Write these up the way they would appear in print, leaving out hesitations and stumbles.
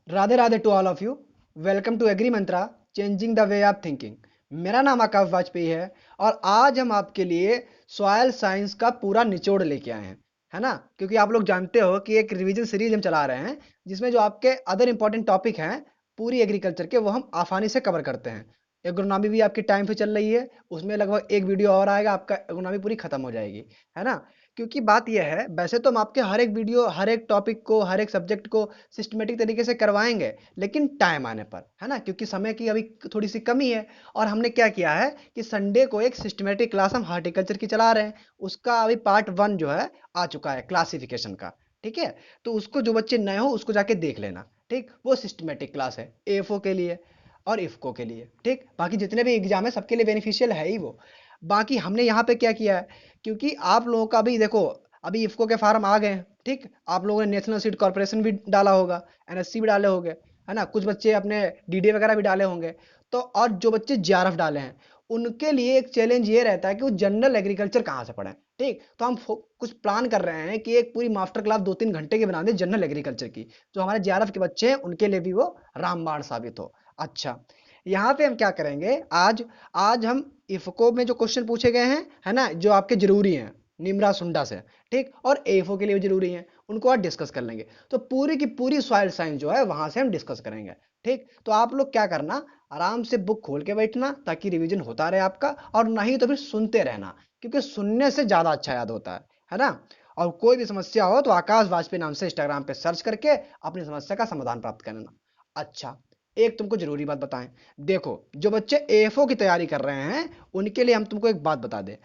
Radhe Radhe to all of you. Welcome to agri mantra, changing the way of thinking. मेरा नाम आकाश वाजपेयी है और आज हम आपके लिए सॉयल साइंस का पूरा निचोड़ लेके आए हैं, है ना। क्योंकि आप लोग जानते हो कि एक रिवीजन सीरीज हम चला रहे हैं जिसमें जो आपके अदर इंपॉर्टेंट टॉपिक हैं पूरी एग्रीकल्चर के, वो हम आसानी से कवर करते हैं। एग्रोनॉमी भी आपकी टाइम पे चल रही है, उसमें लगभग एक वीडियो और आएगा, आपका एग्रोनॉमी पूरी खत्म हो जाएगी, है ना। क्योंकि बात यह है, वैसे तो हम आपके हर एक वीडियो, हर एक टॉपिक को, हर एक सब्जेक्ट को सिस्टमेटिक तरीके से करवाएंगे, लेकिन टाइम आने पर, है ना, क्योंकि समय की अभी थोड़ी सी कमी है। और हमने क्या किया है कि संडे को एक सिस्टमेटिक क्लास हम हार्टिकल्चर की चला रहे हैं। उसका अभी पार्ट 1 जो है आ चुका है क्लासिफिकेशन का, ठीक है। तो उसको जो बच्चे नए हो उसको जाके देख लेना, ठीक। वो सिस्टमेटिक क्लास है एएफओ के लिए और इफको के लिए, ठीक। बाकी जितने भी एग्जाम है सबके लिए बेनिफिशियल है ही वो। बाकी हमने यहाँ पे क्या किया है, क्योंकि आप लोगों का भी देखो, अभी इफको के फार्म आ गए हैं, ठीक। आप लोगों ने नेशनल सीड कॉर्पोरेशन भी डाला होगा, एनएससी भी डाले होंगे, है ना। कुछ बच्चे अपने डीडीए वगैरह भी डाले होंगे। तो और जो बच्चे जेआरएफ डाले हैं उनके लिए एक चैलेंज ये रहता है कि वो जनरल एग्रीकल्चर कहाँ से पढ़ें, ठीक। तो हम कुछ प्लान कर रहे हैं कि एक पूरी मास्टर क्लास 2-3 घंटे की बना दें जनरल एग्रीकल्चर की, जो हमारे जेआरएफ के बच्चे हैं उनके लिए भी वो रामबाण साबित हो। अच्छा, यहाँ पे हम क्या करेंगे आज, आज हम इफको में जो क्वेश्चन पूछे गए हैं, है ना, जो आपके जरूरी हैं निमरा सुंडा से, ठीक, और एएफओ के लिए भी जरूरी हैं, उनको आज डिस्कस कर लेंगे। तो पूरी की पूरी सॉइल साइंस जो है वहां से हम डिस्कस करेंगे, ठीक। तो आप लोग क्या करना, आराम से बुक खोल के बैठना ताकि रिवीजन होता रहे आपका, और नहीं तो फिर सुनते रहना, क्योंकि सुनने से ज्यादा अच्छा याद होता है ना। और कोई भी समस्या हो तो आकाश वाजपेयी नाम से इंस्टाग्राम पे सर्च करके अपनी समस्या का समाधान प्राप्त करना। अच्छा, एक तुमको जरूरी बात बताएं। देखो, जो बच्चे एएफओ की तैयारी कर रहे हैं उनके लिए हम तुमको एक बात बता दें।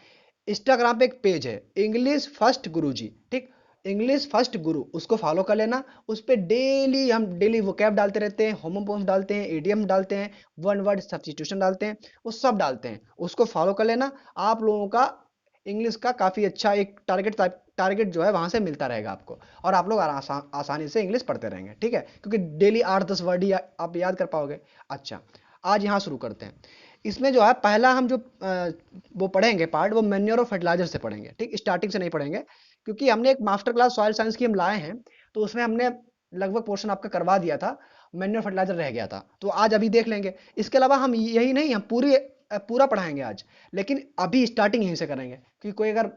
इंस्टाग्राम पे एक पेज है इंग्लिश फर्स्ट गुरु जी, ठीक। इंग्लिश फर्स्ट गुरु, उसको फॉलो कर लेना। उस पे डेली हम डेली वोकैब डालते रहते हैं, होमोपोम्स डालते हैं, इडियम डालते हैं, वन वर्ड सब्स्टिट्यूशन डालते हैं, वो सब डालते हैं। उसको फॉलो कर लेना। आप लोगों का इंग्लिश का काफ़ी अच्छा एक टारगेट जो है वहां से मिलता रहेगा आपको। और आप लोग आसानी से इंग्लिश पढ़ते रहेंगे, ठीक है, क्योंकि डेली 8-10 वर्ड ही आप याद कर पाओगे। अच्छा, आज यहाँ शुरू करते हैं। इसमें जो है पहला हम जो वो पढ़ेंगे पार्ट, वो मैन्योर और फर्टिलाइजर से पढ़ेंगे, ठीक। स्टार्टिंग से नहीं पढ़ेंगे, क्योंकि हमने एक मास्टर क्लास सॉइल साइंस की हम लाए हैं, तो उसमें हमने लगभग पोर्शन आपका करवा दिया था, मैन्योर फर्टिलाइजर रह गया था, तो आज अभी देख लेंगे। इसके अलावा हम यही नहीं, हम पूरा पढ़ाएंगे आज, लेकिन अभी स्टार्टिंग यहीं से करेंगे, क्योंकि कोई अगर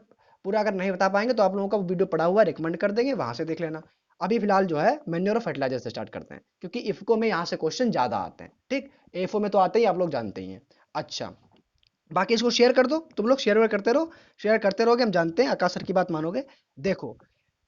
पूरा अगर नहीं बता पाएंगे तो आप लोगों का वीडियो पड़ा हुआ रिकमेंड कर देंगे, वहां से देख लेना। अभी फिलहाल जो है मैन्योर और फर्टिलाइजर से स्टार्ट करते हैं, क्योंकि इफको में यहाँ से क्वेश्चन ज्यादा आते हैं, ठीक। एफओ में तो आते ही आप लोग जानते ही हैं। अच्छा, बाकी इसको शेयर कर दो, तुम लोग शेयर करते रहो। शेयर करते रहोगे, हम जानते हैं आकाश सर की बात मानोगे। देखो,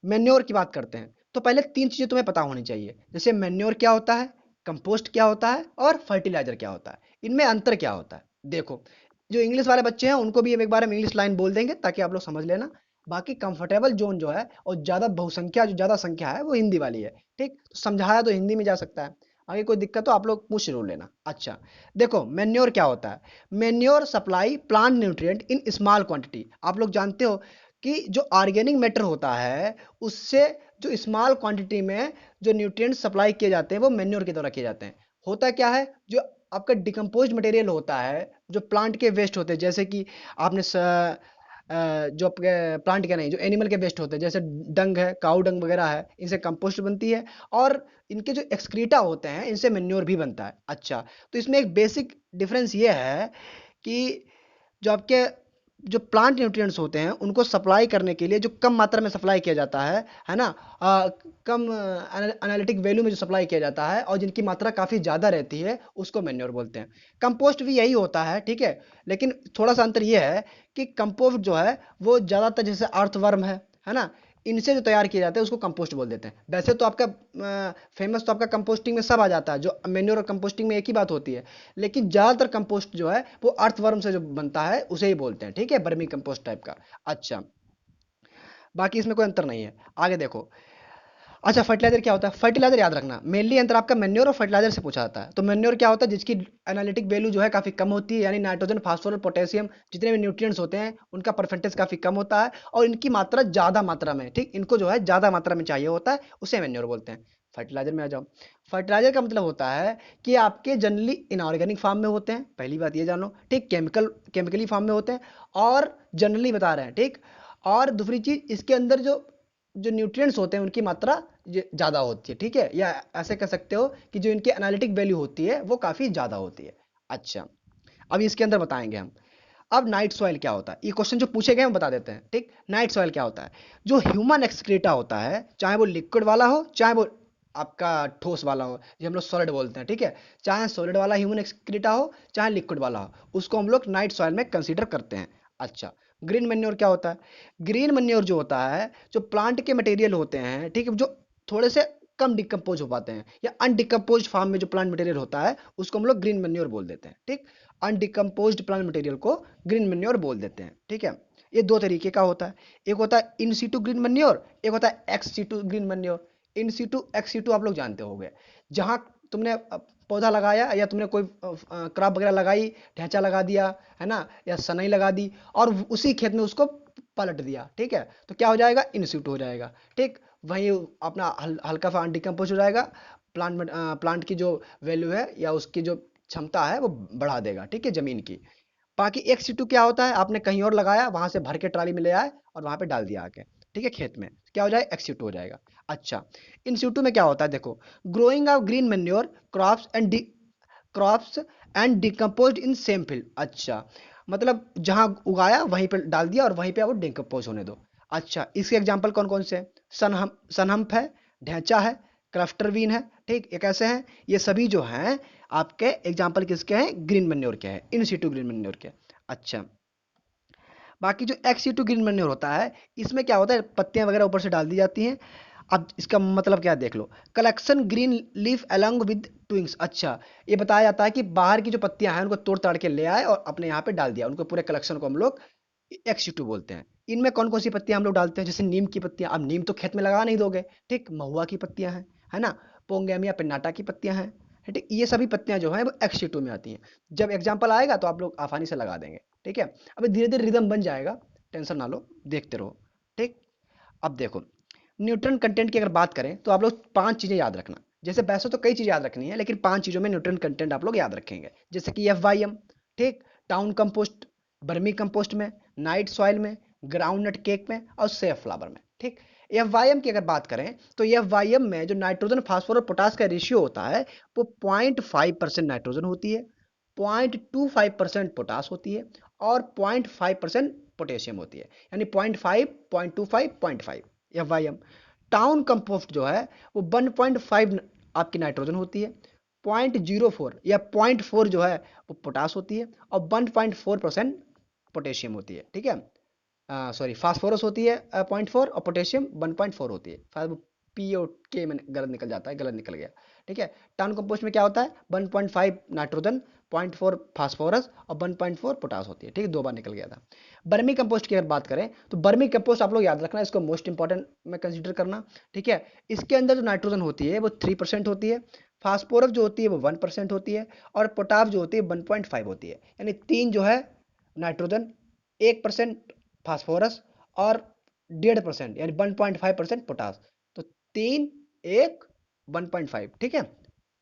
मेन्योर की बात करते हैं तो पहले 3 चीजें तुम्हें पता होनी चाहिए, जैसे मेन्योर क्या होता है, कंपोस्ट क्या होता है और फर्टिलाइजर क्या होता है, इनमें अंतर क्या होता है। देखो, जो इंग्लिश वाले बच्चे हैं उनको भी हम एक बार हम इंग्लिश लाइन बोल देंगे ताकि आप लोग समझ लेना। बाकी कंफर्टेबल जोन जो है और ज्यादा बहुसंख्या, जो ज्यादा संख्या है वो हिंदी वाली है, ठीक। तो समझाया तो हिंदी में जा सकता है, आगे कोई दिक्कत हो आप लोग पूछ जरूर लेना। अच्छा, देखो मेन्योर क्या होता है। Manure supply plant nutrient in small quantity. आप लोग जानते हो कि जो ऑर्गेनिक मैटर होता है उससे जो स्मॉल क्वांटिटी में जो न्यूट्रिएंट सप्लाई किए जाते हैं वो मेन्योर के द्वारा किए जाते हैं। होता क्या है, जो आपका डिकम्पोज मटेरियल होता है, जो प्लांट के वेस्ट होते हैं, जैसे कि आपने जो आपके प्लांट के नहीं, जो एनिमल के वेस्ट होते हैं, जैसे डंग है, काऊ डंग वगैरह है, इनसे कंपोस्ट बनती है। और इनके जो एक्सक्रीटा होते हैं इनसे मेन्योर भी बनता है। अच्छा, तो इसमें एक बेसिक डिफरेंस ये है कि जो आपके जो प्लांट न्यूट्रिएंट्स होते हैं उनको सप्लाई करने के लिए जो कम मात्रा में सप्लाई किया जाता है ना, कम एनालिटिक वैल्यू में जो सप्लाई किया जाता है और जिनकी मात्रा काफ़ी ज़्यादा रहती है उसको मेन्योर बोलते हैं। कंपोस्ट भी यही होता है, ठीक है, लेकिन थोड़ा सा अंतर ये है कि कंपोस्ट जो है वो ज़्यादातर जैसे अर्थवर्म है ना, इनसे जो तैयार किया जाता है उसको कंपोस्ट बोल देते हैं। वैसे तो आपका फेमस तो आपका कंपोस्टिंग में सब आ जाता है, जो मेन्योर और कंपोस्टिंग में एक ही बात होती है, लेकिन ज़्यादातर कंपोस्ट जो है वो अर्थवर्म से जो बनता है उसे ही बोलते हैं, ठीक है, बर्मी कंपोस्ट टाइप का। अच्छा, बाकी इसमें कोई अंतर नहीं है। आगे देखो। अच्छा, फर्टिलाइजर क्या होता है, फर्टिलाइजर याद रखना मेनली अंतर आपका मेन्योर और फर्टिलाइजर से पूछा जाता है। तो मेन्योर क्या होता है, जिसकी एनालिटिक वैल्यू जो है काफी कम होती है, यानी नाइट्रोजन फास्फोरस पोटेशियम जितने भी न्यूट्रिएंट्स होते हैं उनका परसेंटेज काफी कम होता है और इनकी मात्रा ज्यादा मात्रा में, ठीक, इनको जो है ज्यादा मात्रा में चाहिए होता है, उसे मेन्योर बोलते हैं। फर्टिलाइजर में आ जाओ। फर्टिलाइजर का मतलब होता है कि आपके जनरली इनऑर्गेनिक फार्म में होते हैं, पहली बात ये जानो, ठीक, केमिकली फार्म में होते हैं और जनरली बता रहे हैं, ठीक। और दूसरी चीज, इसके अंदर जो जो न्यूट्रिएंट्स होते हैं उनकी मात्रा ज़्यादा होती है, ठीक है, या ऐसे कह सकते हो कि जो इनकी एनालिटिक वैल्यू होती है वो काफ़ी ज़्यादा होती है। अच्छा, अब इसके अंदर बताएंगे हम। अब नाइट सॉइल क्या होता है, ये क्वेश्चन जो पूछे गए हम बता देते हैं, ठीक। नाइट सॉइल क्या होता है, जो ह्यूमन एक्सक्रीटा होता है, चाहे वो लिक्विड वाला हो चाहे वो आपका ठोस वाला हो, जो हम लोग सॉलिड बोलते हैं, ठीक है, चाहे सॉलिड वाला ह्यूमन एक्सक्रीटा हो चाहे लिक्विड वाला हो, उसको हम लोग नाइट सॉइल में कंसीडर करते हैं। अच्छा, ग्रीन मैन्योर क्या होता है, ग्रीन मैन्योर जो होता है, जो प्लांट के मटेरियल होते हैं, ठीक है, जो थोड़े से कम डिकम्पोज हो पाते हैं, या अनडिकम्पोज फॉर्म में जो प्लांट मटेरियल होता है उसको हम लोग ग्रीन मैन्योर बोल देते हैं, ठीक। अनडिकम्पोज्ड प्लांट मटेरियल को ग्रीन मैन्योर बोल देते हैं, ठीक है। ये दो तरीके का होता है, एक होता है इन सीटू ग्रीन मैन्योर, एक होता है ex situ green manure. In situ ex situ आप लोग जानते होंगे, जहां तुमने पौधा लगाया या तुमने कोई क्रॉप वगैरह लगाई, ढैंचा लगा दिया, है ना, या सनई लगा दी, और उसी खेत में उसको पलट दिया, ठीक है, तो क्या हो जाएगा, इन सीटू हो जाएगा, ठीक। वहीं अपना हल्का सा अनडिकम्पोज हो जाएगा, प्लांट की जो वैल्यू है या उसकी जो क्षमता है वो बढ़ा देगा, ठीक है, जमीन की। बाकी एक सीटू क्या होता है, आपने कहीं और लगाया, वहां से भर के ट्राली में ले आए और वहां पे डाल दिया आके, ठीक है, खेत में, क्या हो जाएगा, एक्स सीटू हो जाएगा। अच्छा, इन सीटू में क्या होता है, देखो, growing of green manure crops and decompose in same field. अच्छा, मतलब जहां उगाया वहीं पे डाल दिया और वहीं पे वो डिकम्पोज होने दो। अच्छा, इसके एग्जाम्पल कौन कौन से हैं, सनहम्प है, ढैंचा है, क्राफ्टरवीन है, ठीक, ये कैसे हैं, ये सभी जो हैं आपके एग्जाम्पल किसके हैं, ग्रीन मैन्योर के हैं, इन सीटू ग्रीन मैन्योर के। अच्छा, बाकी जो एक्स सीटू ग्रीन मैन्योर होता है, इसमें क्या होता है, पत्तियां वगैरह ऊपर से डाल दी जाती हैं। अब इसका मतलब क्या है, देख लो, collection green leaf along with twigs. अच्छा, ये बताया जाता है कि बाहर की जो पत्तियां हैं उनको तोड़ ताड़ के ले आए और अपने यहाँ पे डाल दिया, उनको पूरे कलेक्शन को हम लोग एक्स बोलते हैं। इनमें कौन कौन सी पत्तियां हम लोग डालते हैं, जैसे नीम की पत्तियां, अब नीम तो खेत में लगा नहीं दोगे, ठीक, महुआ की पत्तियां हैं, है ना, पोंगेमिया पिन्नाटा की पत्तियां हैं, ठीक, ये सभी पत्तियां जो हैं वो एक्स में आती हैं। जब एग्जाम्पल आएगा तो आप लोग आसानी से लगा देंगे, ठीक है। अभी धीरे धीरे रिदम बन जाएगा, टेंशन ना लो, देखते रहो, ठीक। अब देखो, न्यूट्रन कंटेंट की अगर बात करें तो आप लोग पांच चीजें याद रखना, जैसे वैसे तो कई चीजें याद रखनी है, लेकिन पांच चीजों में न्यूट्रन कंटेंट आप लोग याद रखेंगे, जैसे कि FYM, ठीक, टाउन कंपोस्ट, बर्मी कंपोस्ट में, नाइट सॉइल में, ग्राउंड नट केक में और सेफ फ्लावर में, ठीक। FYM की अगर बात करें तो FYM में जो नाइट्रोजन फास्फोरस पोटास का रेशियो होता है वो 0.5% नाइट्रोजन होती है, 0.25% पोटास होती है और 0.5% पोटेशियम होती है, यानी 0.5, 0.25, 0.5 FYM। टाउन कंपोस्ट जो है वो 1.5 आपकी नाइट्रोजन होती है, 0.04 या 0.4 जो है वो पोटास होती है और 1.4% पोटेशियम होती है, ठीक है, सॉरी फास्फोरस होती है 0.4 और पोटेशियम 1.4 होती है, शायद वो पी और के में गलत निकल जाता है, गलत निकल गया, ठीक है। टाउन कंपोस्ट में क्या होता है, 1.5 नाइट्रोजन, 0.4 फास्फोरस और 1.4 पोटास होती है, ठीक है, दो बार निकल गया था। बर्मी कंपोस्ट की अगर बात करें तो बर्मी कंपोस्ट आप लोग याद रखना, इसको मोस्ट इंपॉर्टेंट में कंसिडर करना, ठीक है। इसके अंदर जो नाइट्रोजन होती है वो 3% होती है, फास्फोरस जो होती है वो 1% होती है और पोटास जो होती है 1.5 होती है, यानी तीन जो है नाइट्रोजन, 1% फास्फोरस और 1.5% यानी 1.5% पोटास, तो तीन, एक, 1.5, ठीक है,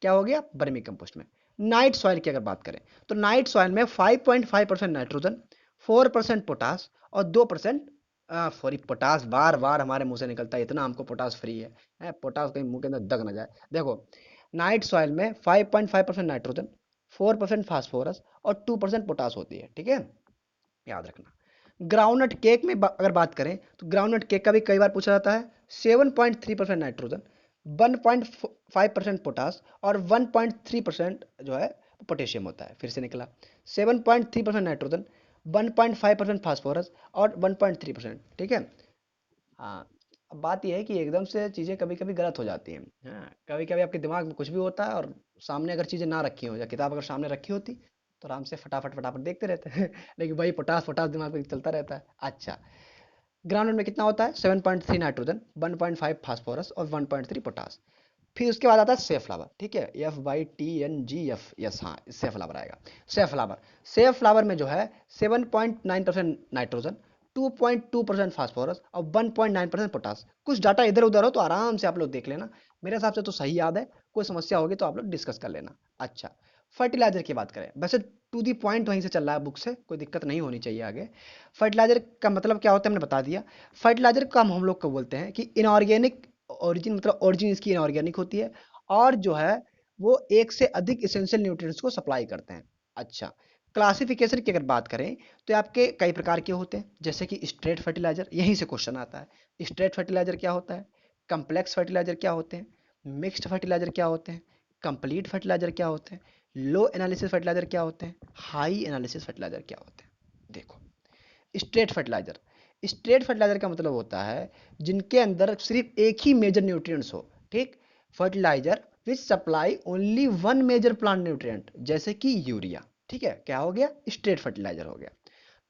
क्या हो गया बर्मी कंपोस्ट में। नाइट सॉइल की अगर बात करें तो नाइट सॉइल में 5.5% नाइट्रोजन, 4% पोटास और 2%, सॉरी पोटास बार बार हमारे मुंह से निकलता है, इतना हमको पोटास फ्री है, पोटास कहीं मुंह के अंदर दग ना जाए। देखो, नाइट सॉइल में 5.5% नाइट्रोजन, 4% फास्फोरस और 2% पोटास होती है, ठीक है, याद रखना। ग्राउंडनट केक में अगर बात करें तो ग्राउंडनट केक का भी कई बार पूछा जाता है, 7.3% नाइट्रोजन, 1.5% पोटास और 1.3% जो है पोटेशियम होता है, फिर से निकला 7.3% नाइट्रोजन, 1.5% फास्फोरस और 1.3%, ठीक है। हाँ, अब बात यह है कि एकदम से चीज़ें कभी कभी गलत हो जाती हैं, हाँ, कभी कभी आपके दिमाग में कुछ भी होता है और सामने अगर चीज़ें ना रखी हो या किताब अगर सामने रखी होती तो आराम से फटाफट फटाफट देखते रहते हैं लेकिन वही पोटास पोटास दिमाग में चलता रहता है। अच्छा, ग्राउंड में कितना होता है, 7.3 नाइट्रोजन, 1.5 फास्फोरस और 1.3 पोटास। फिर उसके बाद आता है सेफ फ्लावर, ठीक है, FYTNGF, यस, हाँ, सेफ फ्लावर आएगा। सेफ फ्लावर में जो है 7.9% नाइट्रोजन, 2.2% फास्फोरस और 1.9% पोटास। कुछ डाटा इधर उधर हो तो आराम से आप लोग देख लेना, मेरे हिसाब से तो सही याद है, कोई समस्या होगी तो आप लोग डिस्कस कर लेना। अच्छा, फर्टिलाइजर की बात करें, वैसे टू दी पॉइंट वहीं से चल रहा है बुक से, कोई दिक्कत नहीं होनी चाहिए आगे। फर्टिलाइजर का मतलब क्या होता है हमने बता दिया। फर्टिलाइजर का हम लोग को बोलते हैं कि इनऑर्गेनिक ओरिजिन, मतलब ओरिजिन इसकी इनऑर्गेनिक होती है, और जो है वो एक से अधिक इसेंशियल न्यूट्रिएंट्स को सप्लाई करते हैं। अच्छा, क्लासिफिकेशन की अगर बात करें तो आपके कई प्रकार के होते हैं, जैसे कि स्ट्रेट फर्टिलाइजर, यहीं से क्वेश्चन आता है। स्ट्रेट फर्टिलाइजर क्या होता है, कम्प्लेक्स फर्टिलाइजर क्या होते हैं, मिक्स्ड फर्टिलाइजर क्या होते हैं, कंप्लीट फर्टिलाइजर क्या होते हैं, लो एनालिसिस फर्टिलाइजर क्या होते हैं, हाई एनालिसिस फर्टिलाइजर क्या होते हैं। देखो, स्ट्रेट फर्टिलाइजर, स्ट्रेट फर्टिलाइजर का मतलब होता है जिनके अंदर सिर्फ एक ही मेजर न्यूट्रिएंट्स हो। ठीक, fertiliser which supply only one major plant nutrient, जैसे कि यूरिया। ठीक है, क्या हो गया, स्ट्रेट फर्टिलाइजर हो गया।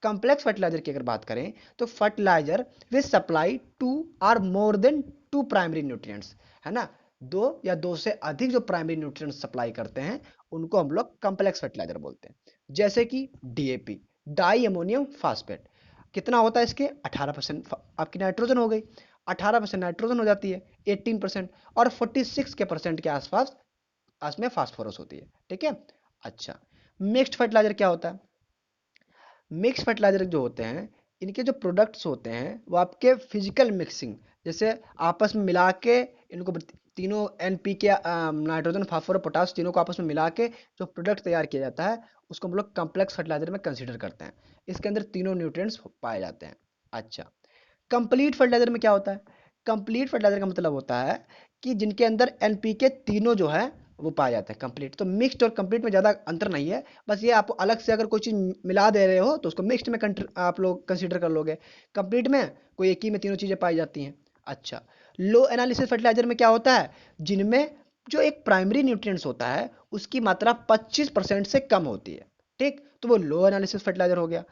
कॉम्प्लेक्स फर्टिलाइजर की अगर बात करें तो fertiliser which supply two or more than two primary nutrients, है ना, दो या दो से अधिक जो प्राइमरी न्यूट्रिएंट्स सप्लाई करते हैं उनको हम लोग कॉम्प्लेक्स फर्टिलाइजर बोलते हैं। जैसे कि डीएपी, डाई अमोनियम फास्फेट, कितना होता है इसके, 18% आपकी नाइट्रोजन हो गई, 18% नाइट्रोजन हो जाती है, 18% और 46 के परसेंट के आसपास उसमें फास्फोरस होती है। ठीक है। अच्छा, मिक्स्ड फर्टिलाइजर क्या होता है, मिक्स फर्टिलाइजर जो होते हैं इनके जो प्रोडक्ट्स होते हैं वो आपके फिजिकल मिक्सिंग, जैसे आपस में मिला के इनको तीनों एनपीके, नाइट्रोजन फास्फोरस पोटास, तीनों को आपस में मिला के जो प्रोडक्ट तैयार किया जाता है उसको हम लोग कम्प्लेक्स फर्टिलाइजर में कंसीडर करते हैं। इसके अंदर तीनों न्यूट्रिएंट्स पाए जाते हैं। अच्छा, कंप्लीट फर्टिलाइजर में क्या होता है, कंप्लीट फर्टिलाइजर का मतलब होता है कि जिनके अंदर एनपीके तीनों जो है वो पाया जाता है। कंप्लीट तो मिक्स्ड और कंप्लीट में ज़्यादा अंतर नहीं है, बस ये आप अलग से अगर कोई चीज़ मिला दे रहे हो तो उसको मिक्स्ड में आप लोग कंसीडर कर लोगे। कंप्लीट में कोई एक ही में तीनों चीज़ें पाई जाती हैं। अच्छा, लो एनालिसिस फर्टिलाइजर में क्या होता है, जिनमें जो एक प्राइमरी न्यूट्रिएंट्स होता है उसकी मात्रा 25% से कम होती है। ठीक, तो वो लो एनालिसिस फर्टिलाइजर हो गया।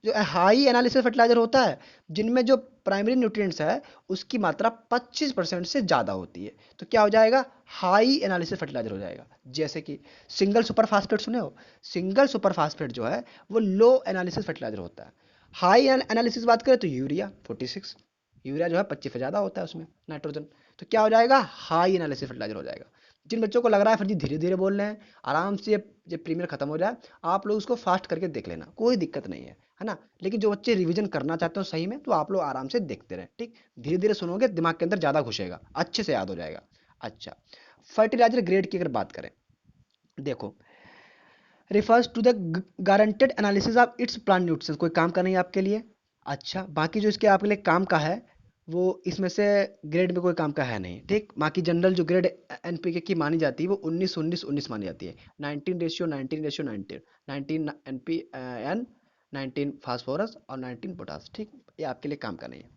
जो हाई एनालिसिस फर्टिलाइजर होता है जिनमें जो प्राइमरी न्यूट्रिएंट्स है उसकी मात्रा 25% से ज़्यादा होती है, तो क्या हो जाएगा, हाई एनालिसिस फर्टिलाइजर हो जाएगा। जैसे कि सिंगल सुपर फास्फेट सुने हो, सिंगल सुपर फास्फेट जो है वो लो एनालिसिस फर्टिलाइजर होता है। हाई एनालिसिस बात करें तो यूरिया 46, यूरिया जो है 25 से ज़्यादा होता है उसमें नाइट्रोजन, तो क्या हो जाएगा, हाई एनालिसिस फर्टिलाइजर हो जाएगा। जिन बच्चों को लग रहा है फिर जी धीरे धीरे बोल रहे हैं, आराम से जब प्रीमियर खत्म हो जाए आप लोग उसको फास्ट करके देख लेना, कोई दिक्कत नहीं है ना। लेकिन जो बच्चे रिवीजन करना चाहते हो सही में तो आप लोग आराम से देखते रहे। ठीक, धीरे धीरे सुनोगे दिमाग के अंदर ज़्यादा घुसेगा, अच्छे से याद हो जाएगा। अच्छा, फर्टिलाइजर ग्रेड की अगर बात करें, देखो, refers to the guaranteed analysis of its plant nutrients, कोई काम का नहीं है आपके लिए। अच्छा, बाकी जो इसके आपके लिए काम का है वो इसमें से ग्रेड में कोई काम का है नहीं। ठीक, बाकी जनरल जो ग्रेड एनपीके की मानी जाती है वो 19 19 19 मानी जाती है, 19:19:19, 19 एनपी एन, 19 फास्फोरस और 19 पोटास। ठीक, ये आपके लिए काम का नहीं है।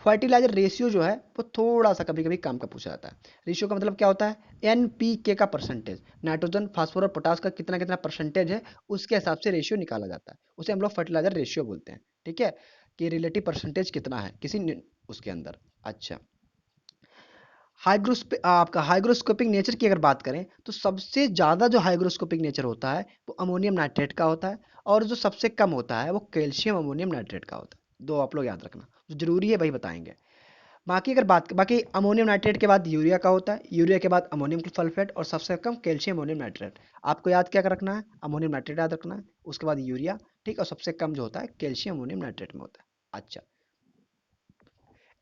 फर्टिलाइजर रेशियो जो है वो थोड़ा सा कभी कभी काम का पूछा जाता है। रेशियो का मतलब क्या होता है, एनपीके का परसेंटेज, नाइट्रोजन फास्फोरस पोटास का कितना कितना परसेंटेज है उसके हिसाब से रेशियो निकाला जाता है, उसे हम लोग फर्टिलाइजर रेशियो बोलते हैं। ठीक है, कि रिलेटिव परसेंटेज कितना है किसी उसके अंदर। अच्छा, आपका हाइग्रोस्कोपिक नेचर की अगर बात करें तो सबसे ज़्यादा जो हाइग्रोस्कोपिक नेचर होता है वो अमोनियम नाइट्रेट का होता है, और जो सबसे कम होता है वो कैल्शियम अमोनियम नाइट्रेट का होता है। दो आप लोग याद रखना, जो जरूरी है वही बताएंगे। बाकी अमोनियम नाइट्रेट के बाद यूरिया का होता है, यूरिया के बाद अमोनियम सल्फेट और सबसे कम कैल्शियम अमोनियम नाइट्रेट। आपको याद क्या कर रखना है, अमोनियम नाइट्रेट याद रखना है, उसके बाद यूरिया। ठीक, और सबसे कम जो होता है कैल्शियम अमोनियम नाइट्रेट में होता है। अच्छा,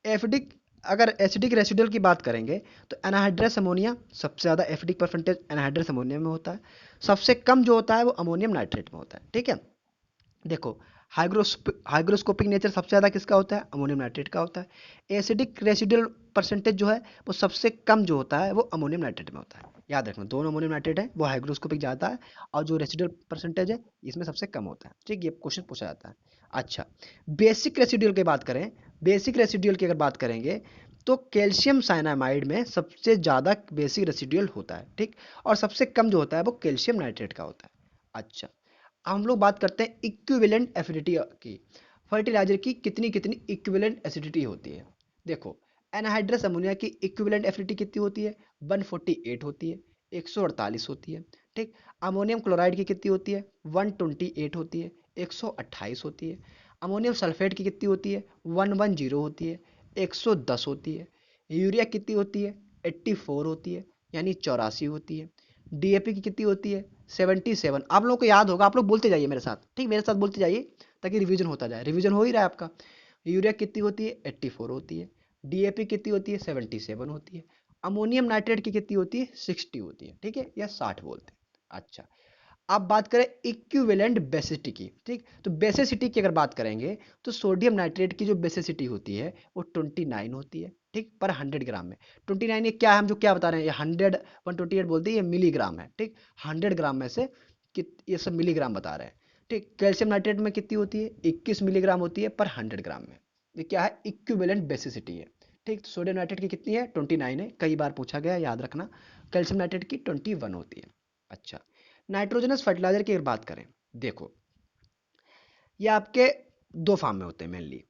एफिडिक, अगर एसिडिक रेसिडुअल की बात करेंगे तो एनहाइड्रस अमोनिया सबसे ज़्यादा एफिडिक परसेंटेज एनहाइड्रस अमोनिया में होता है, सबसे कम जो होता है वो अमोनियम नाइट्रेट में होता है। ठीक है, देखो, हाइग्रोस्कोपिक नेचर सबसे ज़्यादा किसका होता है, अमोनियम नाइट्रेट का होता है। एसिडिक रेसिडुअल परसेंटेज जो है वो सबसे कम जो होता है वो अमोनियम नाइट्रेट में होता है। याद रखना, दोनों अमोनियम नाइट्रेट है वो हाइग्रोस्कोपिक ज़्यादा है, और जो रेसिडुअल परसेंटेज है इसमें सबसे कम होता है। ठीक, ये क्वेश्चन पूछा जाता है। अच्छा, बेसिक रेसिडुअल की बात करें, बेसिक रेसिडुअल की अगर बात करेंगे तो कैल्शियम साइनामाइड में सबसे ज़्यादा बेसिक रेसिडुअल होता है। ठीक, और सबसे कम जो होता है वो कैल्शियम नाइट्रेट का होता है। अच्छा, अब हम लोग बात करते हैं इक्विवेलेंट एसिडिटी की, फर्टिलाइजर की कितनी कितनी इक्विवेलेंट एसिडिटी होती है। देखो, एनहाइड्रस अमोनिया की इक्विवेलेंट एसिडिटी कितनी होती है, 148 होती है, 148 होती है। ठीक, अमोनियम क्लोराइड की कितनी होती है, 128 होती है, 128 होती है। अमोनियम सल्फेट की कितनी होती है, 110 होती है, 110 होती है। यूरिया कितनी होती है, 84 होती है, यानी 84 होती है। डीएपी की कितनी होती है 77। आप लोगों को याद होगा, आप लोग बोलते जाइए मेरे साथ, ठीक, मेरे साथ बोलते जाइए ताकि रिवीजन होता जाए, रिवीजन हो ही रहा है आपका। यूरिया कितनी होती है 84 होती है। डीएपी कितनी होती है 77 होती है। अमोनियम नाइट्रेट की कितनी होती है 60 होती है, ठीक है, या 60 बोलते हैं। अच्छा, अब बात करें इक्विवेलेंट बेसिसिटी की, ठीक, तो बेसिसिटी की अगर बात करेंगे तो सोडियम नाइट्रेट की जो बेसिसिटी होती है वो 29 होती है, ठीक, पर 100 ग्राम में। 29 ये क्या है, हम जो क्या बता रहे हैं, ये 128 बोलते हैं, ये मिलीग्राम है, ठीक। 100 ग्राम में से ये सब मिलीग्राम बता रहे हैं, ठीक। कैल्शियम नाइट्रेट में कितनी होती है 21 मिलीग्राम होती है पर 100 ग्राम में। ये क्या है इक्विवेलेंट बेसिसिटी है, ठीक। तो सोडियम नाइट्रेट की कितनी है 29 है, कई बार पूछा गया, याद रखना। कैल्शियम नाइट्रेट की 21 होती है। अच्छा, नाइट्रोजनस फर्टिलाइजर की अगर बात करें, देखो ये आपके दो फार्म में होते हैं मेनली।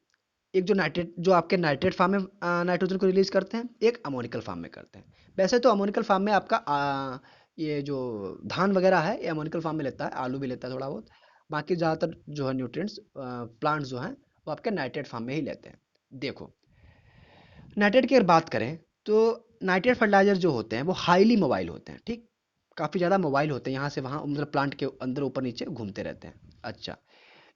एक जो नाइट्रेट, जो आपके नाइट्रेट फार्म में नाइट्रोजन को रिलीज करते हैं, एक अमोनिकल फार्म में करते हैं। वैसे तो अमोनिकल फार्म में आपका ये जो धान वगैरह है ये अमोनिकल फार्म में लेता है, आलू भी लेता है थोड़ा बहुत। बाकी ज़्यादातर जो है न्यूट्रिएंट्स प्लांट्स जो हैं वो आपके नाइट्रेट फार्म में ही लेते हैं। देखो, नाइट्रेट की अगर बात करें तो नाइट्रेट फर्टिलाइजर जो होते हैं वो हाईली मोबाइल होते हैं, ठीक, काफ़ी ज़्यादा मोबाइल होते हैं, यहाँ से वहाँ, मतलब प्लांट के अंदर ऊपर नीचे घूमते रहते हैं। अच्छा,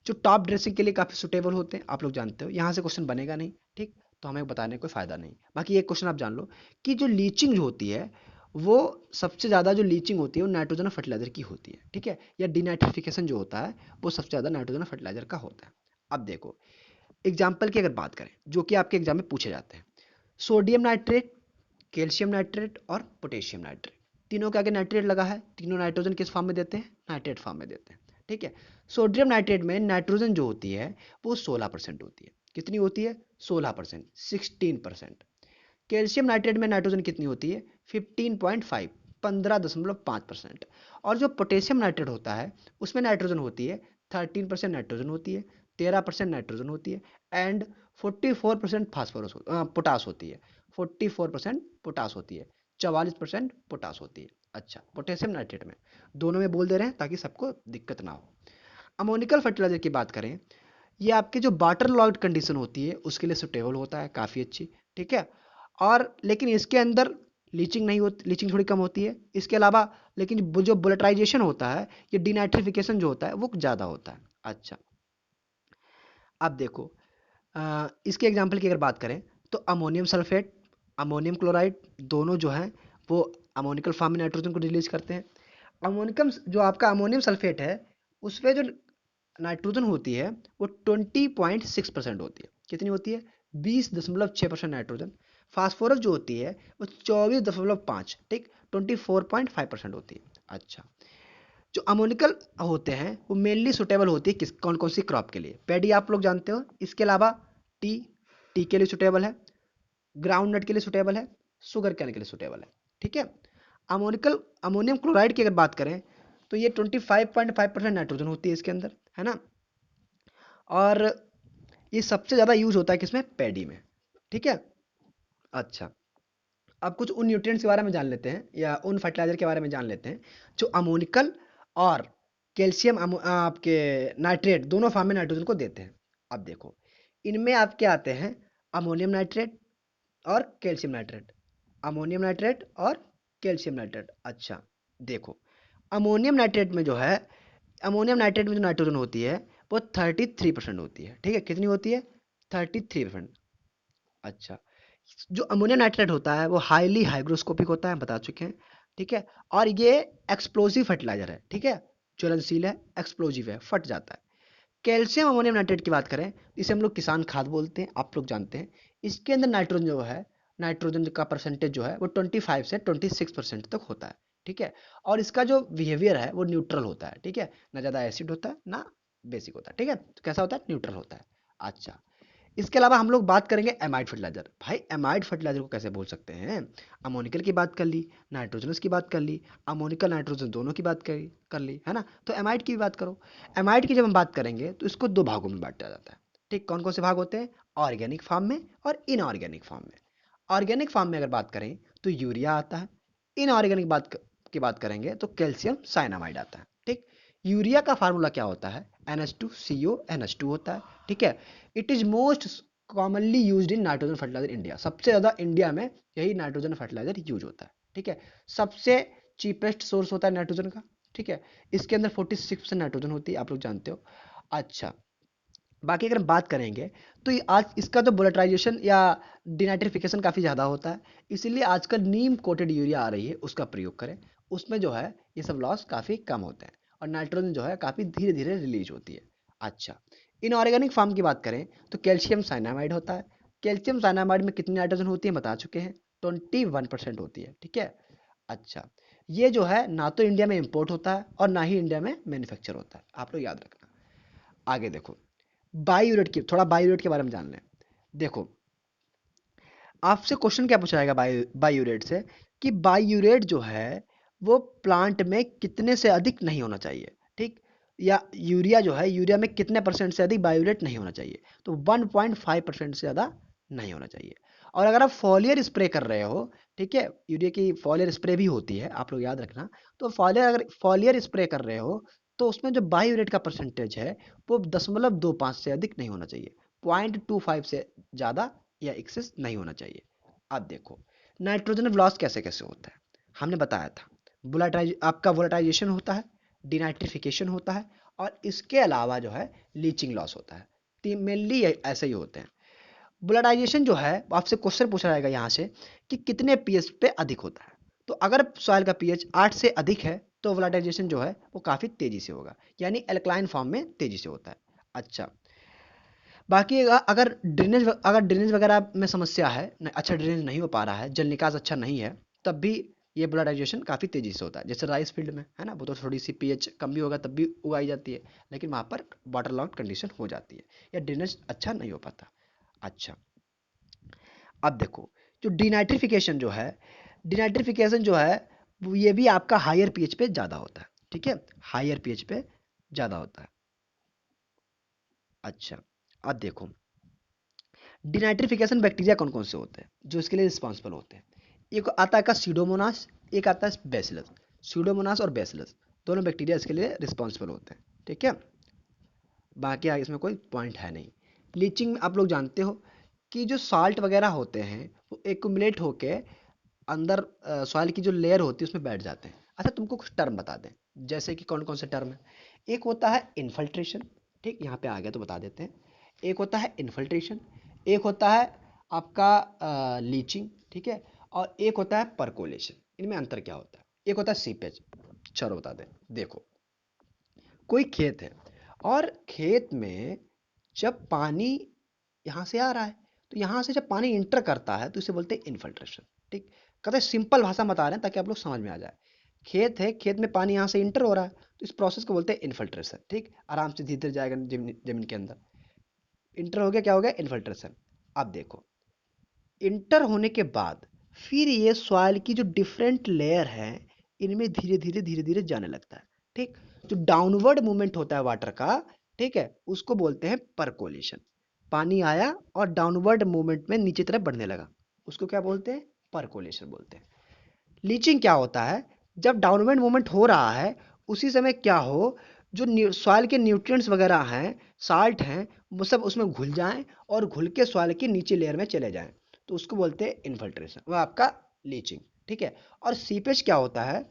जो टॉप ड्रेसिंग के लिए काफ़ी सुटेबल होते हैं, आप लोग जानते हो, यहाँ से क्वेश्चन बनेगा नहीं, ठीक, तो हमें बताने का कोई फ़ायदा नहीं। बाकी एक क्वेश्चन आप जान लो कि जो लीचिंग जो होती है वो सबसे ज़्यादा जो लीचिंग होती है वो नाइट्रोजन फर्टिलाइजर की होती है, ठीक है, या डिनाइट्रिफिकेशन जो होता है वो सबसे ज़्यादा नाइट्रोजन फर्टिलाइजर का होता है। अब देखो एग्जाम्पल की अगर बात करें जो कि आपके एग्जाम में पूछे जाते हैं, सोडियम नाइट्रेट, कैल्शियम नाइट्रेट और पोटेशियम नाइट्रेट, तीनों के आगे नाइट्रेट लगा है, तीनों नाइट्रोजन किस फॉर्म में देते हैं नाइट्रेट फॉर्म में देते हैं, ठीक है। सोडियम नाइट्रेट में नाइट्रोजन जो होती है वो 16% होती है, कितनी होती है 16%, 16%। कैल्शियम नाइट्रेट में नाइट्रोजन कितनी होती है 15.5, 15.5%। और जो पोटेशियम नाइट्रेट होता है उसमें नाइट्रोजन होती है 13% नाइट्रोजन होती है, 13% नाइट्रोजन होती है, एंड 44% फास्फोरस पोटास होती है, 44% पोटास होती है, 44% पोटास होती है। अच्छा, पोटेशियम नाइट्रेट में दोनों में बोल दे रहे हैं ताकि सबको दिक्कत ना हो। अमोनिकल फर्टिलाइजर की बात करें, ये आपकी जो वाटर लॉग्ड कंडीशन होती है उसके लिए सुटेबल होता है, काफ़ी अच्छी, ठीक है। और लेकिन इसके अंदर लीचिंग नहीं होती, लीचिंग थोड़ी कम होती है इसके अलावा। लेकिन जो बुलेटाइजेशन होता है, ये डिनाइट्रिफिकेशन जो होता है वो ज़्यादा होता है। अच्छा, अब देखो इसके एग्जाम्पल की अगर बात करें तो अमोनियम सल्फेट, अमोनियम क्लोराइड, दोनों जो हैं वो अमोनिकल फॉर्म में नाइट्रोजन को रिलीज करते हैं। अमोनिकम जो आपका अमोनियम सल्फेट है उसमें जो नाइट्रोजन होती है वो 20.6% होती है, कितनी होती है 20.6% नाइट्रोजन। फास्फोरस जो होती है वो 24.5, ठीक, 24.5% होती है। अच्छा, जो अमोनिकल होते हैं वो मेनली सुटेबल होती है किस कौन कौन सी क्रॉप के लिए, पैडी आप लोग जानते हो, इसके अलावा टी, टी के लिए सुटेबल है, ग्राउंड नट के लिए सुटेबल है, शुगर कैन के लिए सुटेबल है, ठीक है। अमोनिकल अमोनियम क्लोराइड की अगर बात करें तो ये 25.5% नाइट्रोजन होती है इसके अंदर, है ना। और ये सबसे ज़्यादा यूज होता है किसमें पैडी में, ठीक है। अच्छा, अब कुछ उन न्यूट्रिएंट्स के बारे में जान लेते हैं या उन फर्टिलाइजर के बारे में जान लेते हैं जो अमोनिकल और कैल्शियम आपके नाइट्रेट दोनों फॉर्म में नाइट्रोजन को देते हैं। अब देखो इनमें आपके आते हैं अमोनियम नाइट्रेट और कैल्शियम नाइट्रेट, अमोनियम नाइट्रेट और कैल्शियम नाइट्रेट। अच्छा, देखो अमोनियम नाइट्रेट में जो है, अमोनियम नाइट्रेट में जो नाइट्रोजन होती है वो 33% होती है, ठीक है, कितनी होती है 33%। अच्छा, जो अमोनियम नाइट्रेट होता है वो हाईली हाइग्रोस्कोपिक होता है, बता चुके हैं, ठीक है। और ये एक्सप्लोसिव फर्टिलाइजर है, ठीक है, ज्वलनशील है, एक्सप्लोजिव है, फट जाता है। कैल्शियम अमोनियम नाइट्रेट की बात करें, इसे हम लोग किसान खाद बोलते हैं, आप लोग जानते हैं। इसके अंदर नाइट्रोजन जो है, नाइट्रोजन का परसेंटेज जो है वो 25 से 26% तक होता है, ठीक है। और इसका जो बिहेवियर है वो न्यूट्रल होता है, ठीक है, ना ज़्यादा एसिड होता है ना बेसिक होता है, ठीक है, तो कैसा होता है न्यूट्रल होता है। अच्छा, इसके अलावा हम लोग बात करेंगे एमाइड फर्टिलाइजर। भाई एमाइड फर्टिलाइजर को कैसे बोल सकते हैं, अमोनिकल की बात कर ली, नाइट्रोजनस की बात कर ली, अमोनिकल नाइट्रोजन दोनों की बात कर ली, है ना, तो एमाइड की भी बात करो। एमाइड की जब हम बात करेंगे तो इसको दो भागों में बांटा जाता है, ठीक, कौन कौन से भाग होते हैं, ऑर्गेनिक फॉर्म में और इनऑर्गेनिक फॉर्म में। ऑर्गेनिक फॉर्म में अगर बात करें तो यूरिया आता है, इनऑर्गेनिक की बात करेंगे तो कैल्शियम साइनामाइड आता है, ठीक। यूरिया का फार्मूला क्या होता है NH2CO NH2 होता है, ठीक है। It is most commonly used in nitrogen fertiliser India, सबसे ज़्यादा इंडिया में यही नाइट्रोजन फर्टिलाइजर यूज होता है, ठीक है। सबसे चीपेस्ट सोर्स होता है नाइट्रोजन का, ठीक है। इसके अंदर 46% नाइट्रोजन होती है, आप लोग जानते हो। अच्छा, बाकी अगर हम बात करेंगे तो आज इसका तो वोलेटाइजेशन या डिनाइट्रिफिकेशन काफ़ी ज़्यादा होता है, इसीलिए आजकल नीम कोटेड यूरिया आ रही है, उसका प्रयोग करें। उसमें जो है ये सब लॉस काफ़ी कम होते हैं और नाइट्रोजन जो है काफ़ी धीरे धीरे रिलीज होती है। अच्छा, इनऑर्गेनिक फार्म की बात करें तो कैल्शियम साइनामाइड होता है। कैल्शियम साइनामाइड में कितनी नाइट्रोजन होती है बता चुके हैं, 21% होती है, ठीक है। अच्छा, ये जो है ना तो इंडिया में इंपोर्ट होता है और ना ही इंडिया में मैन्युफैक्चर होता है, आप लोग याद रखना। आगे देखो, बायोरेट की थोड़ा बायोरेट के बारे में जान लें। देखो, आपसे क्वेश्चन क्या पूछा जाएगा बायोरेट से, कि बायोरेट जो है वो प्लांट में कितने से अधिक नहीं होना चाहिए, ठीक। या यूरिया जो है, यूरिया में कितने परसेंट से अधिक बायोरेट नहीं होना चाहिए, तो 1.5% से ज़्यादा नहीं होना चाहिए। और अगर आप फॉलियर स्प्रे कर रहे हो, ठीक है, यूरिया की फॉलियर स्प्रे भी होती है, आप लोग याद रखना। तो फॉलियर अगर फॉलियर स्प्रे कर रहे हो तो उसमें जो बायोरेट का परसेंटेज है वो 0.25 से अधिक नहीं होना चाहिए, 0.25 से ज़्यादा या एक्सेस नहीं होना चाहिए। अब देखो, नाइट्रोजन लॉस कैसे कैसे होता है, हमने बताया था। आपका वोलेटाइजेशन होता है, डिनाइट्रिफिकेशन होता है, और इसके अलावा जो है लीचिंग लॉस होता है। तीन मेनली ऐसे ही होते हैं। वोलेटाइजेशन जो है आपसे क्वेश्चन पूछा जाएगा यहाँ से कि कितने पीएच पे अधिक होता है। तो अगर सॉइल का पीएच 8 से अधिक है तो वोलेटाइजेशन जो है वो काफ़ी तेज़ी से होगा, यानी एल्कलाइन फॉर्म में तेज़ी से होता है। अच्छा, बाकी अगर ड्रेनेज वगैरह में समस्या है, अच्छा ड्रेनेज नहीं हो पा रहा है, जल निकास अच्छा नहीं है, तब भी ये ब्लडाइजेशन काफ़ी तेज़ी से होता है। जैसे राइस फील्ड में है ना, वो तो थोड़ी सी पीएच कम भी होगा तब भी उगाई जाती है, लेकिन वहाँ पर वाटर लॉग कंडीशन हो जाती है या ड्रेनेज अच्छा नहीं हो पाता। अच्छा, अब देखो, जो डिनाइट्रिफिकेशन जो है ये भी आपका हायर पीएच पे ज़्यादा होता है, ठीक है, हायर पीएच पे ज़्यादा होता है। अच्छा, अब देखो, डिनाइट्रिफिकेशन बैक्टीरिया कौन कौन से होते हैं जो इसके लिए रिस्पॉन्सिबल होते हैं। एक आता है का सीडोमोनास, एक आता है बेसिलस। सीडोमोनास और बेसिलस दोनों बैक्टीरिया इसके लिए रिस्पॉन्सिबल होते हैं, ठीक है। बाकी आगे इसमें कोई पॉइंट है नहीं। लीचिंग में आप लोग जानते हो कि जो साल्ट वगैरह होते हैं वो एक्यूमुलेट होके अंदर सॉइल की जो लेयर होती है उसमें बैठ जाते हैं। अच्छा, तुमको कुछ टर्म बता दें, जैसे कि कौन कौन से टर्म है। एक होता है इन्फल्ट्रेशन, ठीक, यहाँ पे आ गया तो बता देते हैं। एक होता है इन्फल्ट्रेशन, एक होता है आपका लीचिंग, ठीक है, और एक होता है परकोलेशन। इनमें अंतर क्या होता है। एक होता है सीपेज, चलो बता दें। देखो, कोई खेत है और खेत में जब पानी यहाँ से आ रहा है, तो यहाँ से जब पानी इंटर करता है तो इसे बोलते हैं इन्फल्ट्रेशन, ठीक। कहते हैं सिंपल भाषा में बता रहे हैं ताकि आप लोग समझ में आ जाए। खेत है, खेत में पानी यहाँ से इंटर हो रहा है तो इस प्रोसेस को बोलते हैं इन्फल्ट्रेशन, ठीक। आराम से धीरे धीरे जाएगा जमीन जमीन के अंदर। इंटर हो गया, क्या हो गया, इन्फल्ट्रेशन। अब देखो, इंटर होने के बाद फिर ये सॉइल की जो डिफरेंट लेयर है इनमें धीरे धीरे जाने लगता है, ठीक। जो डाउनवर्ड मूवमेंट होता है वाटर का, ठीक है, उसको बोलते हैं परकोलेशन। पानी आया और डाउनवर्ड मूवमेंट में नीचे तरफ बढ़ने लगा, उसको क्या बोलते हैं, परकोलेशन बोलते हैं। लीचिंग क्या होता है, जब डाउनवर्ड मूवमेंट हो रहा है उसी समय क्या हो, जो सॉइल के न्यूट्रिएंट्स वगैरह हैं, साल्ट हैं, वो सब उसमें घुल जाएं और घुल के सॉइल की नीचे लेयर में चले जाएं, तो उसको बोलते हैं इन्फिल्ट्रेशन, वो आपका लीचिंग, ठीक है। और सीपेज क्या होता है,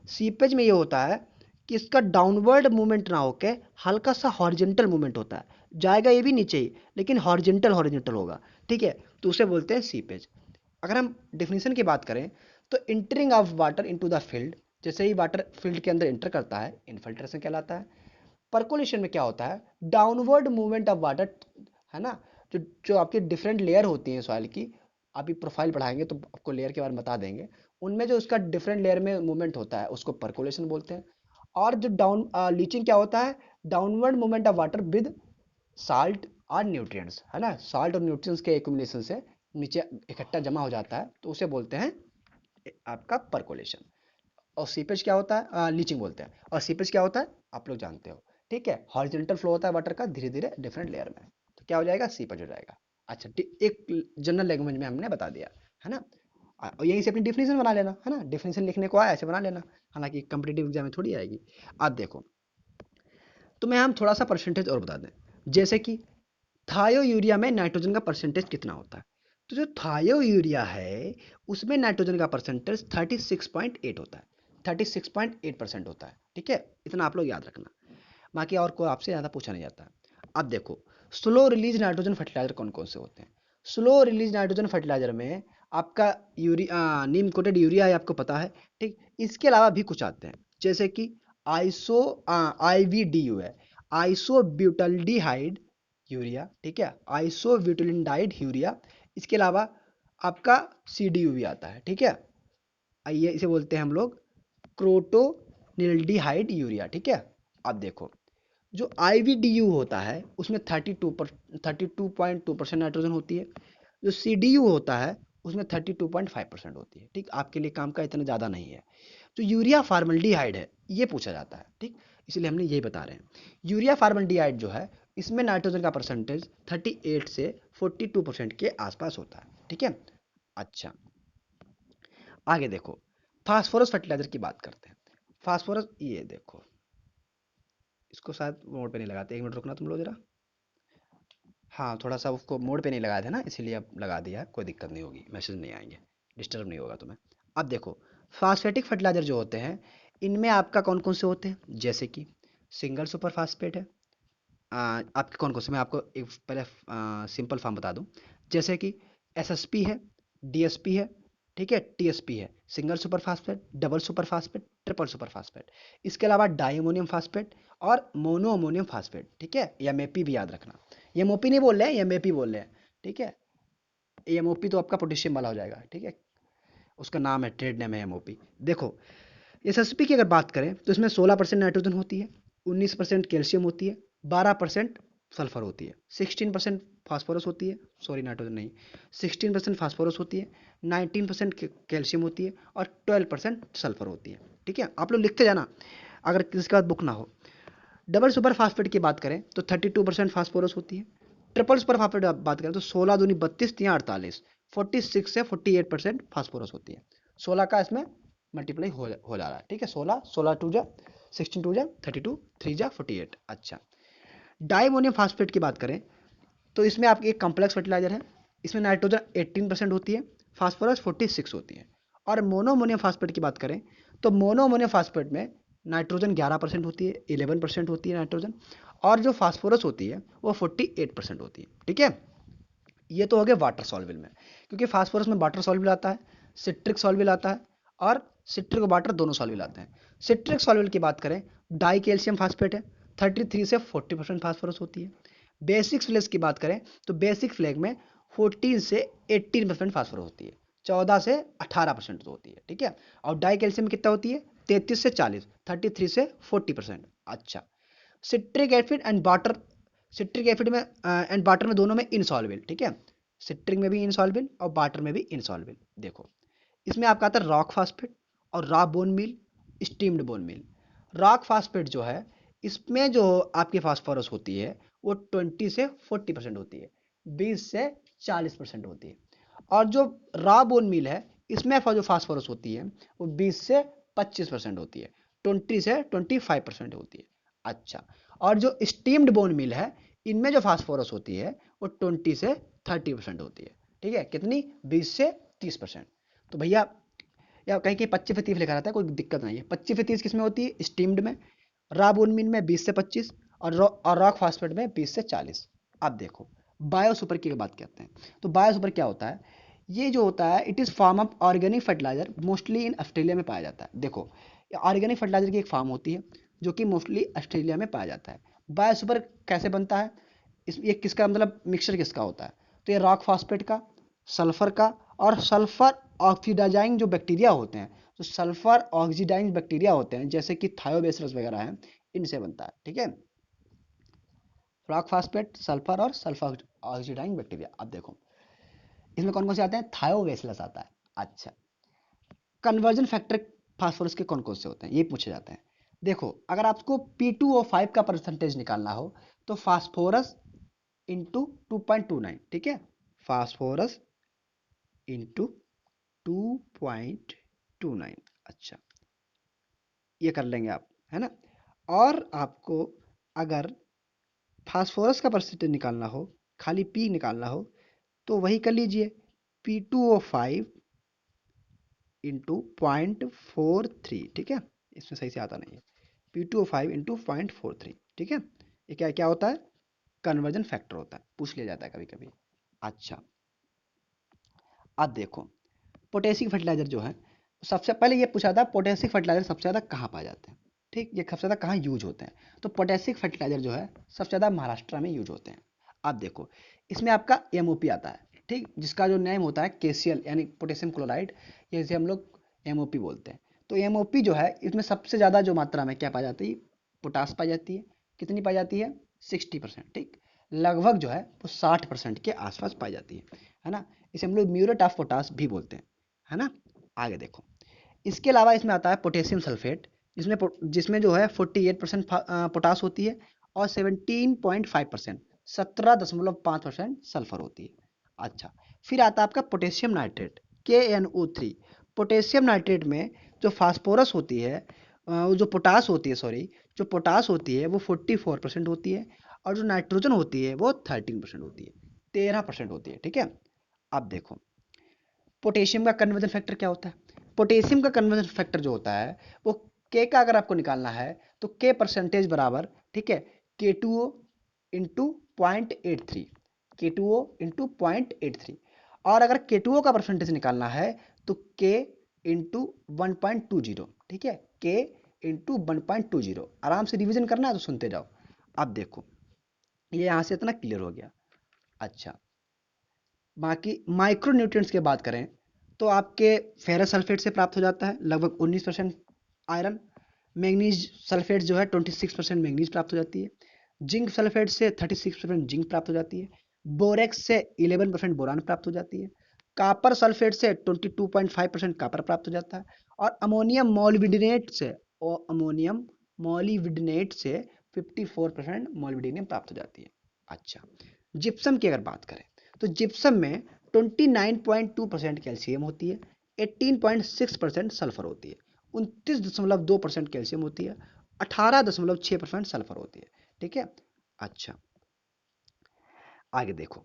सीपेज में ये होता है कि इसका डाउनवर्ड मूवमेंट ना होके हल्का सा हॉरिजेंटल मूवमेंट होता है, जाएगा ये भी नीचे ही लेकिन हॉरिजेंटल हॉरिजेंटल होगा, ठीक है, तो उसे बोलते हैं सीपेज। अगर हम डेफिनेशन की बात करें तो entering of water into the field, जैसे ही वाटर फील्ड के अंदर इंटर करता है इन्फिल्ट्रेशन कहलाता है। परकोलेशन में क्या होता है, डाउनवर्ड मूवमेंट ऑफ वाटर, है ना, जो जो आपकी डिफरेंट लेयर होती हैं सॉइल की, अभी प्रोफाइल बढ़ाएंगे तो आपको लेयर के बारे में बता देंगे, उनमें जो उसका डिफरेंट लेयर में मूवमेंट होता है उसको परकोलेशन बोलते हैं। और जो डाउन लीचिंग क्या होता है, downward movement of water with salt और न्यूट्रिएंट्स, है ना, साल्ट और न्यूट्रिएंट्स के एक्यूमुलेशन से नीचे इकट्ठा जमा हो जाता है तो उसे बोलते हैं आपका परकोलेशन। और सीपेज क्या होता है, लीचिंग बोलते हैं। और सीपेज क्या होता है आप लोग जानते हो, ठीक है, हॉरिजॉन्टल फ्लो होता है वाटर का धीरे धीरे डिफरेंट लेयर में, तो क्या हो जाएगा, सीपेज हो जाएगा। अच्छा, एक जनरल लैंग्वेज में हमने बता दिया, है ना। और यहीं से अपनी डिफिनेशन बना लेना, है ना, डिफिनेशन लिखने को आया ऐसे बना लेना, हालांकि कंपटीटिव एग्जाम में थोड़ी आएगी। अब देखो, तो मैं हम थोड़ा सा परसेंटेज और बता दें, जैसे कि थायो यूरिया में नाइट्रोजन का परसेंटेज कितना होता है। तो जो थायो यूरिया है उसमें नाइट्रोजन का परसेंटेज 36.8 होता है। 36.8% होता है। ठीक है, इतना आप लोग याद रखना, बाकी और कोई आपसे ज़्यादा पूछा नहीं जाता। अब देखो स्लो रिलीज नाइट्रोजन फर्टिलाइजर कौन कौन से होते हैं। स्लो रिलीज नाइट्रोजन फर्टिलाइजर में आपका नीम कोटेड यूरिया है, आपको पता है। ठीक, इसके अलावा भी कुछ आते हैं, जैसे कि आइसो IVDU है, आइसो ब्यूटल्डिहाइड यूरिया। ठीक है, आइसो ब्यूटिलिंडाइड यूरिया। इसके अलावा आपका CDU भी आता है। ठीक है, आइए इसे बोलते हैं हम लोग क्रोटोनिल्डिहाइड यूरिया। ठीक है, अब देखो जो IVDU होता है उसमें 32.2% नाइट्रोजन होती है। जो CDU होता है उसमें 32.5% होती है। ठीक, आपके लिए काम का इतना ज़्यादा नहीं है। जो यूरिया फार्मल्डिहाइड है ये पूछा जाता है। ठीक, इसलिए हमने यही बता रहे हैं। यूरिया फार्मल्डिहाइड जो है इसमें नाइट्रोजन का परसेंटेज 38 से 42% के आसपास होता है। ठीक है, अच्छा आगे देखो फास्फोरस फर्टिलाइजर की बात करते हैं। फास्फोरस, ये देखो इसको शायद मोड पे नहीं लगाते, 1 मिनट रुकना तुम लोग जरा। हाँ, थोड़ा सा उसको मोड पे नहीं लगाया था ना, इसीलिए अब लगा दिया है, कोई दिक्कत नहीं होगी, मैसेज नहीं आएंगे, डिस्टर्ब नहीं होगा तुम्हें। अब देखो फास्फेटिक फर्टिलाइजर जो होते हैं इनमें आपका कौन कौन से होते हैं, जैसे कि सिंगल सुपर फास्फेट है। आपके कौन कौन से, मैं आपको एक पहले सिंपल फॉर्म बता दूं, जैसे कि SSP है, DSP है, ठीक है, TSP है, single super phosphate, double super phosphate, triple super phosphate. इसके अलावा डाइमोनियम फास्फेट और मोनो अमोनियम फास्फेट। ठीक है, MAP भी याद रखना, MOP नहीं बोल रहे हैं, MAP बोल रहे हैं। ठीक है, MOP तो आपका पोटेशियम वाला हो जाएगा। ठीक है, उसका नाम है, ट्रेड नेम है MOP। देखो SSP की अगर बात करें तो इसमें 16% नाइट्रोजन होती है, 19% कैल्शियम होती है, 12% सल्फर होती है, 16% फास्फोरस होती है, सॉरी नाइट्रोजन नहीं, 16% फास्फोरस होती है, 19% कैल्शियम होती है और 12% सल्फर होती है। ठीक है, आप लोग लिखते जाना अगर किसी का बुक ना हो। डबल सुपर फास्फेट की बात करें तो 32% फास्फोरस होती है। ट्रिपल सुपर फास्फेट बात करें तो 16 दूनी 32 तियाँ 48, 46 से 48% फास्फोरस होती है। 16 का इसमें मल्टीप्लाई हो जा रहा है। ठीक है, 16 16 टू जा 16 टू जा 32, 3 जा 48। अच्छा, डाइमोनियम फास्फेट की बात करें तो इसमें आपकी एक कॉम्प्लेक्स फर्टिलाइजर है। इसमें नाइट्रोजन 18% होती है, फास्फोरस 46 होती है। और मोनोअमोनियम फास्फेट की बात करें तो मोनोअमोनियम फास्फेट में नाइट्रोजन 11% होती है, 11% होती है नाइट्रोजन, और जो फास्फोरस होती है वो 48% होती है। ठीक है, ये तो हो गया वाटर सॉल्युबल में, क्योंकि फास्फोरस में वाटर सॉल्युबल आता है, सिट्रिक सॉल्युबल आता है, और सिट्रिक और वाटर दोनों सॉल्युबल आते हैं। सिट्रिक सॉल्युबल की बात करें, डाई कैल्शियम फास्फेट है, 33 से 40% फास्फोरस होती है। बेसिक फ्लेक्स की बात करें तो बेसिक फ्लेग में 14 से 18% फास्फोरस होती है, 14 से 18% होती है। ठीक है, और डाई कैल्शियम में कितना होती है, 33 से 40, 33 से 40%। अच्छा, citric acid and water, citric acid में एंड वाटर में दोनों में इनसॉल्युबल। ठीक है, सिट्रिक में भी इनसॉल्युबल और वाटर में भी इनसॉल्युबल। देखो इसमें आपका आता है रॉक फास्फेट और raw bone meal, steamed bone meal. Rock phosphate जो है इसमें जो आपकी फास्फोरस होती है वो 20 से 40% होती है, 20 से 40% होती है। और जो रॉ बोन मील है इसमें जो फास्फोरस होती है वो 20 से 25% होती है, 20 से 25% होती है। अच्छा, और जो स्टीम्ड बोन मिल है इनमें जो फास्फोरस होती है वो 20 से 30% होती है। ठीक है, कितनी, 20 से 30%। तो भैया या कहीं कहीं 25 से 30 लिखा रहता है, कोई दिक्कत नहीं है। 25 से 30 किस में होती है, स्टीम्ड में। रॉ बोन मिल में 20 से 25, और रॉक फास्फेट में 20 से 40। अब देखो बायो सुपर की बात करते हैं, तो बायो सुपर क्या होता है, ये जो होता है it is form of organic fertiliser, mostly in Australia में पाया जाता है। देखो ऑर्गेनिक फर्टिलाइजर की एक फार्म होती है जो कि मोस्टली ऑस्ट्रेलिया में पाया जाता है। बायो सुपर कैसे बनता है, ये किसका मतलब मिक्सचर किसका होता है, तो ये रॉक फास्फेट का, सल्फर का, और सल्फर ऑक्सीडाइजिंग जो बैक्टीरिया होते हैं, जो सल्फर ऑक्सीडाइजिंग बैक्टीरिया होते हैं जैसे कि थायोबैसिलस वगैरह हैं, इनसे बनता है। ठीक है, रॉक फास्फेट, सल्फर और सल्फर ऑक्सीडाइजिंग बैक्टीरिया। अब देखो इसमें कौन कौन से आते हैं, थायोबैसिलस आता है। अच्छा, कन्वर्जन फैक्टर फास्फोरस के कौन कौन से होते हैं ये पूछे जाते हैं। देखो अगर आपको P2O5 का परसेंटेज निकालना हो तो फास्फोरस इंटू 2.29। ठीक है, फास्फोरस इंटू 2.29। अच्छा, ये कर लेंगे आप, है ना। और आपको अगर फास्फोरस का परसेंटेज निकालना हो, खाली पी निकालना हो, तो वही कर लीजिए, P2O5 इंटू 0.43, ठीक है, इसमें सही से आता नहीं है, P2O5 इंटू 0.43, ठीक है, ये क्या क्या होता है, कन्वर्जन फैक्टर होता है, पूछ लिया जाता है कभी कभी। अच्छा, अब देखो पोटेशियम फर्टिलाइजर जो है, सबसे पहले ये पूछा था पोटेशियम फर्टिलाइजर सबसे ज़्यादा कहाँ पाए जाते हैं, ठीक, ये सबसे ज़्यादा कहाँ यूज होते हैं, तो पोटेशियम फर्टिलाइजर जो है सबसे ज़्यादा महाराष्ट्र में यूज होते हैं। अब देखो इसमें आपका एमओपी आता है, ठीक, जिसका जो नेम होता है केसीएल यानी पोटेशियम क्लोराइड, जैसे हम लोग एमओपी बोलते हैं। तो एमओपी जो है इसमें सबसे ज़्यादा जो मात्रा में क्या पाई जाती है, पोटास पाई जाती है, कितनी पाई जाती है, 60%, ठीक, लगभग जो है वो 60% के आसपास पाई जाती है ना, इसे हम लोग म्यूरेट ऑफ पोटास भी बोलते हैं, है ना। आगे देखो, इसके अलावा इसमें आता है पोटेशियम सल्फेट, जिसमें जो है 48% पोटास होती है और 17.5%, 17.5% सल्फर होती है। अच्छा, फिर आता है आपका potassium nitrate, KNO3। Potassium nitrate में जो फास्फोरस होती है, जो पोटास होती है, सॉरी, जो पोटास होती है वो 44% होती है, और जो नाइट्रोजन होती है वो 13% होती है, 13% होती है, ठीक है। अब देखो पोटेशियम का कन्वर्जन फैक्टर क्या होता है, पोटेशियम का कन्वर्जन फैक्टर जो होता है वो के का अगर आपको निकालना है तो के परसेंटेज बराबर, ठीक है, के टू ओ इंटू 0.83, के टू ओ इंटू 0.83, और अगर के टू ओ का परसेंटेज निकालना है तो के इंटू 1.20, ठीक है, के इंटू 1.20। आराम से रिविजन करना है तो सुनते जाओ। अब देखो ये यहाँ से इतना क्लियर हो गया। अच्छा, बाकी माइक्रो न्यूट्रिएंट्स की बात करें तो आपके फेरस सल्फेट से प्राप्त हो जाता है लगभग 19% आयरन, मैग्नीज सल्फेट जो है 26% मैग्नीज प्राप्त हो जाती है, जिंक सल्फेट से 36% जिंक प्राप्त हो जाती है, बोरेक्स से 11% बोरान प्राप्त हो जाती है, कापर सल्फेट से 22.5% कापर प्राप्त हो जाता है, और अमोनियम मॉलिब्डेनेट से, और अमोनियम मॉलिब्डेनेट से 54% मॉलिब्डेनियम प्राप्त हो जाती है। अच्छा, जिप्सम की अगर बात करें तो जिप्सम में 29.2% कैल्शियम होती है, 18.6% सल्फर होती है, 29.2% कैल्शियम होती है, 18.6% सल्फर होती है, ठीक है। अच्छा, आगे देखो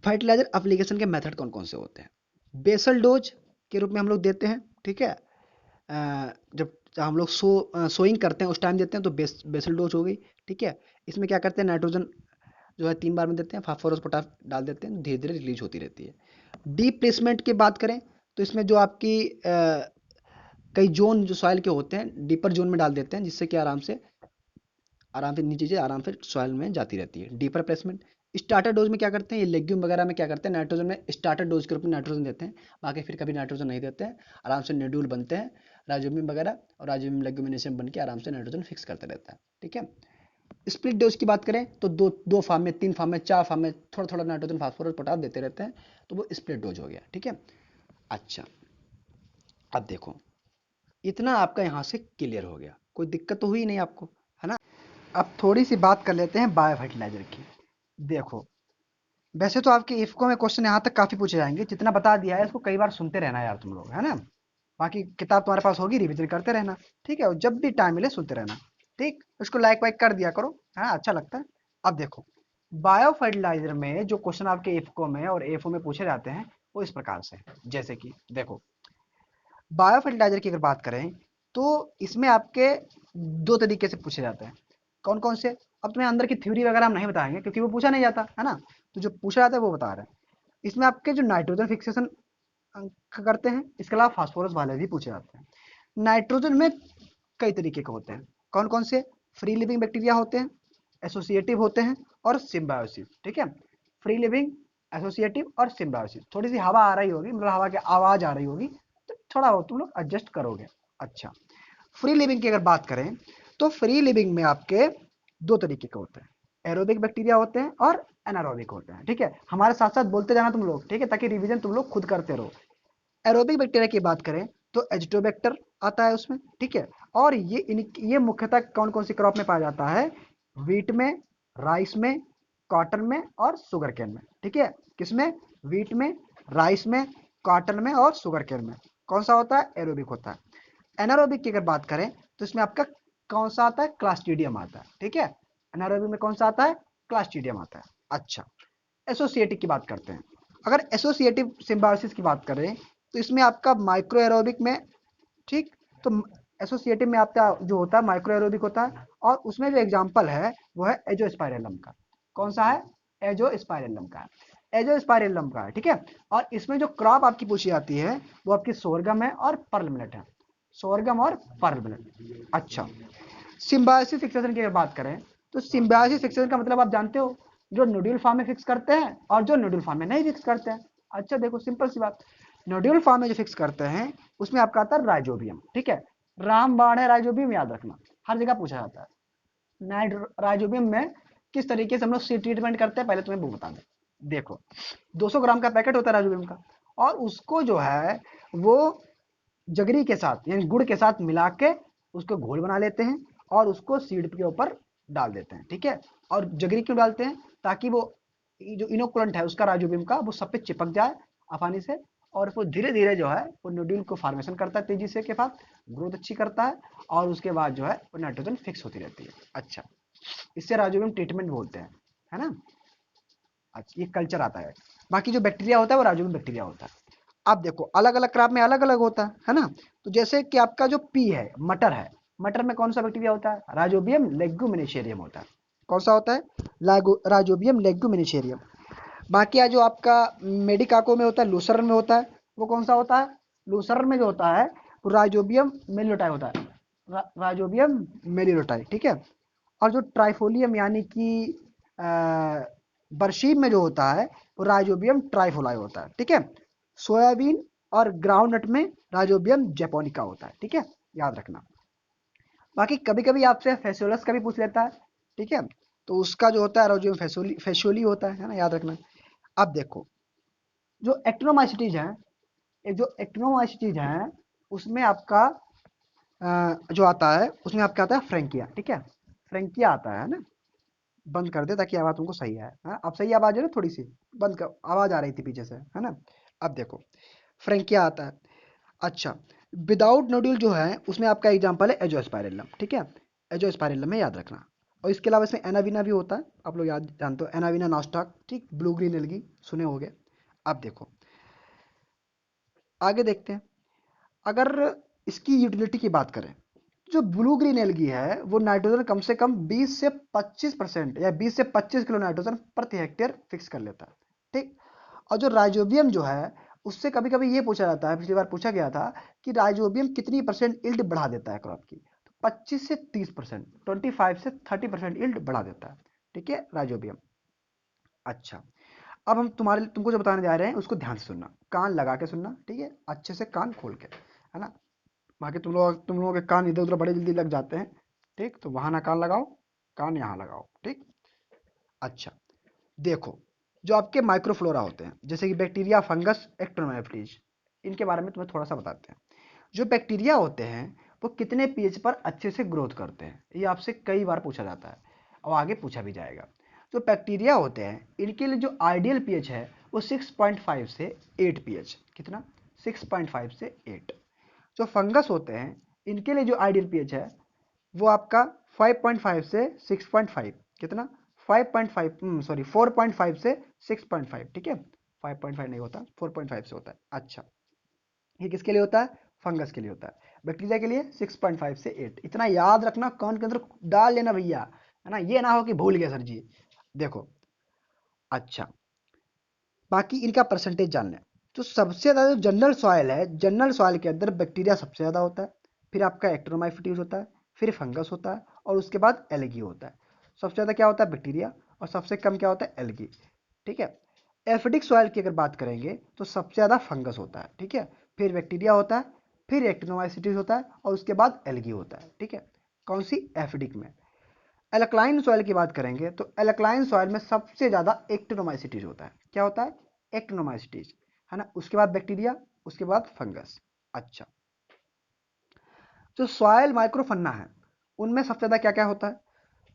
फर्टिलाइजर एप्लीकेशन के मेथड कौन कौन से होते हैं, बेसल डोज के रूप में हम लोग देते हैं, ठीक है, जब हम लोग सोइंग करते हैं उस टाइम देते हैं तो बेसल डोज हो गई, ठीक है। इसमें क्या करते हैं, नाइट्रोजन जो है 3 बार में देते हैं, फास्फोरस पोटास डाल देते हैं, धीरे धीरे रिलीज होती रहती है। डीप प्लेसमेंट की बात करें तो इसमें जो आपकी कई जोन जो सॉइल के होते हैं डीपर जोन में डाल देते हैं, जिससे कि आराम से नीचे से आराम से सॉइल में जाती रहती है, डीपर प्लेसमेंट। स्टार्टर डोज में क्या करते हैं, ये लेग्यूम वगैरह में क्या करते हैं, नाइट्रोजन में स्टार्टर डोज के रूप में नाइट्रोजन देते हैं, बाकी फिर कभी नाइट्रोजन नहीं देते हैं, आराम से नोड्यूल बनते हैं राइजोबियम वगैरह, और राइजोबियम लेग्यूमिनेशियम बन के आराम से नाइट्रोजन फिक्स करते रहता है, ठीक है। स्प्लिट डोज की बात करें तो दो दो फार्म में, 3 फार्म में, 4 फार्म में थोड़ा थोड़ा नाइट्रोजन फास्फोरस पोटास देते रहते हैं, तो वो स्प्लिट डोज हो गया, ठीक है। अच्छा, अब देखो इतना आपका यहाँ से क्लियर हो गया, कोई दिक्कत तो हुई नहीं आपको, है ना। अब थोड़ी सी बात कर लेते हैं बायो फर्टिलाइजर की। देखो वैसे तो आपके इफ्को में क्वेश्चन यहाँ तक काफी पूछे जाएंगे, जितना बता दिया है इसको कई बार सुनते रहना यार तुम लोग, है ना। बाकी किताब तुम्हारे पास होगी, रिवीजन करते रहना, ठीक है, और जब भी टाइम मिले सुनते रहना, ठीक, उसको लाइक वाइक कर दिया करो, हाँ अच्छा लगता है। अब देखो बायो फर्टिलाइजर में जो क्वेश्चन आपके इफ्को में और एफओ में पूछे जाते हैं वो इस प्रकार से हैं। जैसे कि देखो बायो फर्टिलाइजर की अगर बात करें तो इसमें आपके 2 तरीके से पूछे जाते हैं। कौन कौन से, अब तुम्हें अंदर की थ्योरी वगैरह हम नहीं बताएंगे क्योंकि वो पूछा नहीं जाता है ना, तो जो पूछा जाता है वो बता रहे हैं। इसमें आपके जो नाइट्रोजन फिक्सेशन करते हैं, इसके अलावा फास्फोरस वाले भी पूछे जाते हैं। नाइट्रोजन में कई तरीके के होते हैं, कौन कौन से, फ्री लिविंग बैक्टीरिया होते हैं, एसोसिएटिव होते हैं, और सिम्बायोसिस, ठीक है। फ्री लिविंग, एसोसिएटिव और सिम्बायोसिस। थोड़ी सी हवा आ रही होगी, मतलब हवा की आवाज आ रही होगी, तो थोड़ा बहुत तुम लोग एडजस्ट करोगे। अच्छा, फ्री लिविंग की अगर बात करें तो फ्री लिविंग में आपके 2 तरीके के होते हैं, एरोबिक बैक्टीरिया होते हैं और एनारोबिक होते हैं, ठीक है। हमारे साथ साथ बोलते जाना तुम लोग, ठीक है, ताकि रिवीजन तुम लोग खुद करते रहो। एरोबिक बैक्टीरिया की बात करें तो एजिटोबैक्टर आता है उसमें, ठीक है। और ये मुख्यतः कौन कौन सी क्रॉप में पाया जाता है, वीट में, राइस में, कॉटन में और शुगर केन में, ठीक है। किसमें, वीट में, राइस में, कॉटन में और शुगर केन में कौन सा होता है, एरोबिक होता है। एनारोबिक की अगर बात करें तो इसमें आपका कौन सा आता है, क्लास्ट्रीडियम आता है, ठीक है। एनारोबिक में कौन सा आता है, क्लास्ट्रीडियम आता है। अच्छा, एसोसिएटिव की बात करते हैं। अगर एसोसिएटिव सिम्बायोसिस की बात करें तो इसमें आपका माइक्रो एरोबिक में, ठीक, तो एसोसिएटिव में आपका जो होता है माइक्रो एरोबिक होता है, और उसमें जो एग्जाम्पल है वो है एजोस्पाइरेलम का। कौन सा है? एजोस्पाइरेलम का है, एजोस्पाइरेलम का है, ठीक है। और इसमें जो क्रॉप आपकी पूछी जाती है वो आपकी सोरगम है और पर्ल मिलेट है, सोरगम और पर्ल मिलेट। अच्छा, सिम्बायोसिस फिक्सेशन की अगर बात करें तो सिम्बायोसिस फिक्सेशन का मतलब आप जानते हो, जो नोड्यूल फॉर्म में फिक्स करते हैं और जो नोड्यूल फॉर्म में नहीं फिक्स करते हैं। अच्छा देखो, सिंपल सी बात, नोड्यूल फॉर्म में जो फिक्स करते हैं उसमें आपका आता है राइजोबियम, ठीक है। रामबाण है राइजोबियम, याद रखना, हर जगह पूछा जाता है। नाइट राइजोबियम में किस तरीके से हम लोग सी ट्रीटमेंट करते हैं पहले तुम्हें वो बता दें। देखो, 200 ग्राम का पैकेट होता है राइजोबियम का, और उसको जो है वो जगरी के साथ यानी गुड़ के साथ मिला के उसको घोल बना लेते हैं और उसको सीड के ऊपर डाल देते हैं, ठीक है। और जगरी क्यों डालते हैं? ताकि वो जो इनोकुलेंट है उसका राइजोबियम का वो सब पे चिपक जाए आसानी से, और वो धीरे धीरे जो है वो नोड्यूल को फॉर्मेशन करता है तेजी से के साथ, ग्रोथ अच्छी करता है, और उसके बाद जो है वो नाइट्रोजन फिक्स होती रहती है। अच्छा, इससे राइजोबियम ट्रीटमेंट बोलते हैं, है ना। अच्छा, ये कल्चर आता है। बाकी जो बैक्टीरिया होता है वो राइजोबियम बैक्टीरिया होता है। अब देखो, अलग अलग क्रॉप में अलग अलग होता है ना। तो जैसे कि आपका जो पी है, मटर है, मटर में कौन सा बैक्टीरिया होता है? राइजोबियम लेग्यूमिनेशियरियम होता है। कौन सा होता है? राइजोबियम लेग्यूमिनेशियरियम। बाकी जो आपका मेडिकाको में होता है, लूसर्न में होता है, वो कौन सा होता है? लूसर्न में जो होता है वो राइजोबियम मेलिलोटाई होता है, राइजोबियम मेलिलोटाई, ठीक है। और जो ट्राइफोलियम यानी कि बरशीम में जो होता है वो राइजोबियम ट्राइफोलाई होता है, ठीक है। सोयाबीन और ग्राउंडनट में राइजोबियम जैपोनिका होता है, ठीक है, याद रखना। बाकी कभी कभी आपसे फेसियोलस का भी पूछ लेता है, ठीक है, तो उसका जो होता है राइजोबियम फेसियोली होता है ना, याद रखना। अब देखो, जो एक्टिनोमाइसिटीज है, एक जो एक्टिनोमाइसिटीज है उसमें आपका जो आता है उसमें आपका आता है फ्रेंकिया, ठीक है, फ्रेंकिया आता है ना। बंद कर दे ताकि आवाज तुमको सही आए। हाँ, अब सही आवाज है ना, थोड़ी सी बंद कर, आवाज आ रही थी पीछे से, है ना। अब देखो, फ्रेंकिया आता है। अच्छा, विदाउट नोड्यूल जो है उसमें आपका एग्जांपल है एजोस्पाइरेलम, ठीक है, एजोस्पाइरेलम में याद रखना। और इसके अलावा इसमें एनाविना भी होता है, आप लोग याद जानते हो, एनाविना नॉस्टॉक, ठीक, ब्लू ग्रीन एल्गी सुने होंगे। अब देखो, आगे देखते हैं। अगर इसकी यूटिलिटी की बात करें, जो ब्लू ग्रीन एल्गी है वो नाइट्रोजन कम से कम 20 से 25% या 20 से 25 किलो नाइट्रोजन प्रति हेक्टेयर फिक्स कर लेता है, ठीक। और जो राइजोबियम जो है उससे कभी कभी ये पूछा जाता है, पिछली बार पूछा गया था कि राइजोबियम कितनी परसेंट इल्ड बढ़ा देता है क्रॉप की, तो 25 से 30%, 25 से 30% इल्ड बढ़ा देता है, ठीक है, राइजोबियम। अच्छा, अब हम तुमको जो बताने जा रहे हैं उसको ध्यान से सुनना, कान लगा के सुनना, ठीक है, अच्छे से कान खोल के, है ना। बाकी तुम लोगों के कान इधर उधर बड़े जल्दी लग जाते हैं, ठीक, तो वहां ना कान लगाओ, कान यहाँ लगाओ, ठीक। अच्छा, देखो, जो आपके माइक्रोफ्लोरा होते हैं जैसे कि बैक्टीरिया, फंगस, एक्टोनोमाइफिलीज, इनके बारे में तुम्हें थोड़ा सा बताते हैं। जो बैक्टीरिया होते हैं वो कितने पीएच पर अच्छे से ग्रोथ करते हैं, ये आपसे कई बार पूछा जाता है और आगे पूछा भी जाएगा। जो बैक्टीरिया होते हैं इनके लिए जो आइडियल पीएच है वो 6.5 से 8 पीएच, कितना? 6.5 से 8। जो फंगस होते हैं इनके लिए जो आइडियल पीएच है वो आपका 5.5 से 6.5, कितना? 5.5, सॉरी 4.5 से 6.5, ठीक है, 5.5 नहीं होता, 4.5 से होता है। अच्छा, ये किसके लिए होता है? फंगस के लिए होता है। बैक्टीरिया के लिए 6.5 से 8, इतना याद रखना, कान के अंदर डाल लेना भैया, है ना, ये ना हो कि भूल गए सर जी। देखो, अच्छा, बाकी इनका परसेंटेज जान लें। तो सबसे ज़्यादा जो जनरल सॉइल है, जनरल सॉइल के अंदर बैक्टीरिया सबसे ज़्यादा होता है, फिर आपका एक्टोनोमाइफिटीज होता है, फिर फंगस होता है, और उसके बाद एल्गी होता है। सबसे ज़्यादा क्या होता है? बैक्टीरिया, और सबसे कम क्या होता है? एल्गी, ठीक है। एसिडिक सॉइल की अगर बात करेंगे तो सबसे ज़्यादा फंगस होता है, ठीक है, फिर बैक्टीरिया होता है, फिर एक्टिनोमाइसिटीज होता है, और उसके बाद एल्गी होता है, ठीक है। कौन सी? एसिडिक में। एल्कलाइन सॉइल की बात करेंगे तो एल्कलाइन सॉइल में सबसे ज़्यादा एक्टिनोमाइसिटीज होता है। क्या होता है? एक्टिनोमाइसिटीज, है ना, उसके बाद बैक्टीरिया, उसके बाद फंगस। अच्छा, जो सॉइल माइक्रोफन्ना है उनमें सबसे ज़्यादा क्या क्या होता है?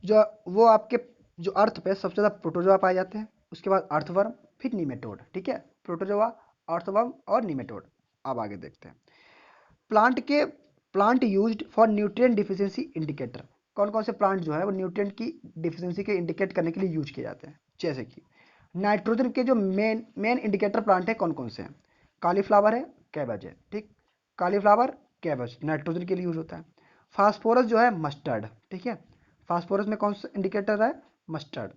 जो वो आपके जो अर्थ पे सबसे ज़्यादा प्रोटोजोआ पाए जाते हैं, उसके बाद अर्थवर्म, फिर नीमेटोड, ठीक है, प्रोटोजोआ, अर्थवर्म और नीमेटोड। अब आगे देखते हैं। प्लांट के plant used for nutrient deficiency indicator, कौन कौन से प्लांट जो है वो न्यूट्रिएंट की डिफिशियंसी के इंडिकेट करने के लिए यूज किए जाते हैं? जैसे कि नाइट्रोजन के जो मेन मेन इंडिकेटर प्लांट है कौन कौन से हैं? कॉलीफ्लावर है, कैबेज है, ठीक। कॉलीफ्लावर कैबेज नाइट्रोजन के लिए यूज होता है। फास्फोरस जो है मस्टर्ड, ठीक है। फास्फोरस में कौन सा इंडिकेटर है? मस्टर्ड।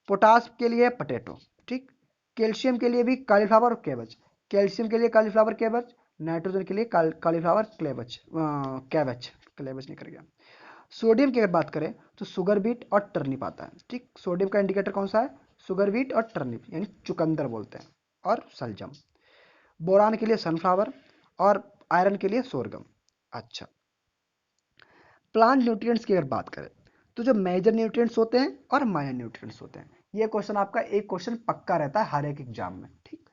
पोटास के लिए पटेटो, ठीक। कैल्शियम के लिए भी कॉलीफ्लावर और कैबेज। कैल्शियम के लिए कॉलीफ्लावर कैबेज, नाइट्रोजन के लिए कॉलीफ्लावर क्लेबेज कैबेज क्लेबेज नहीं कर गया। सोडियम की अगर बात करें तो शुगर बीट और टर्निप आता है, ठीक। सोडियम का इंडिकेटर कौन सा है? शुगर बीट और टर्निप यानी चुकंदर बोलते हैं, और सलजम। बोरान के लिए सनफ्लावर और आयरन के लिए सोरगम। अच्छा, प्लांट न्यूट्रिएंट्स की अगर बात करें तो जो मेजर न्यूट्रिएंट्स होते हैं और माइनर न्यूट्रिएंट्स होते हैं, ये क्वेश्चन आपका एक क्वेश्चन पक्का रहता है हर एक एग्जाम में, ठीक।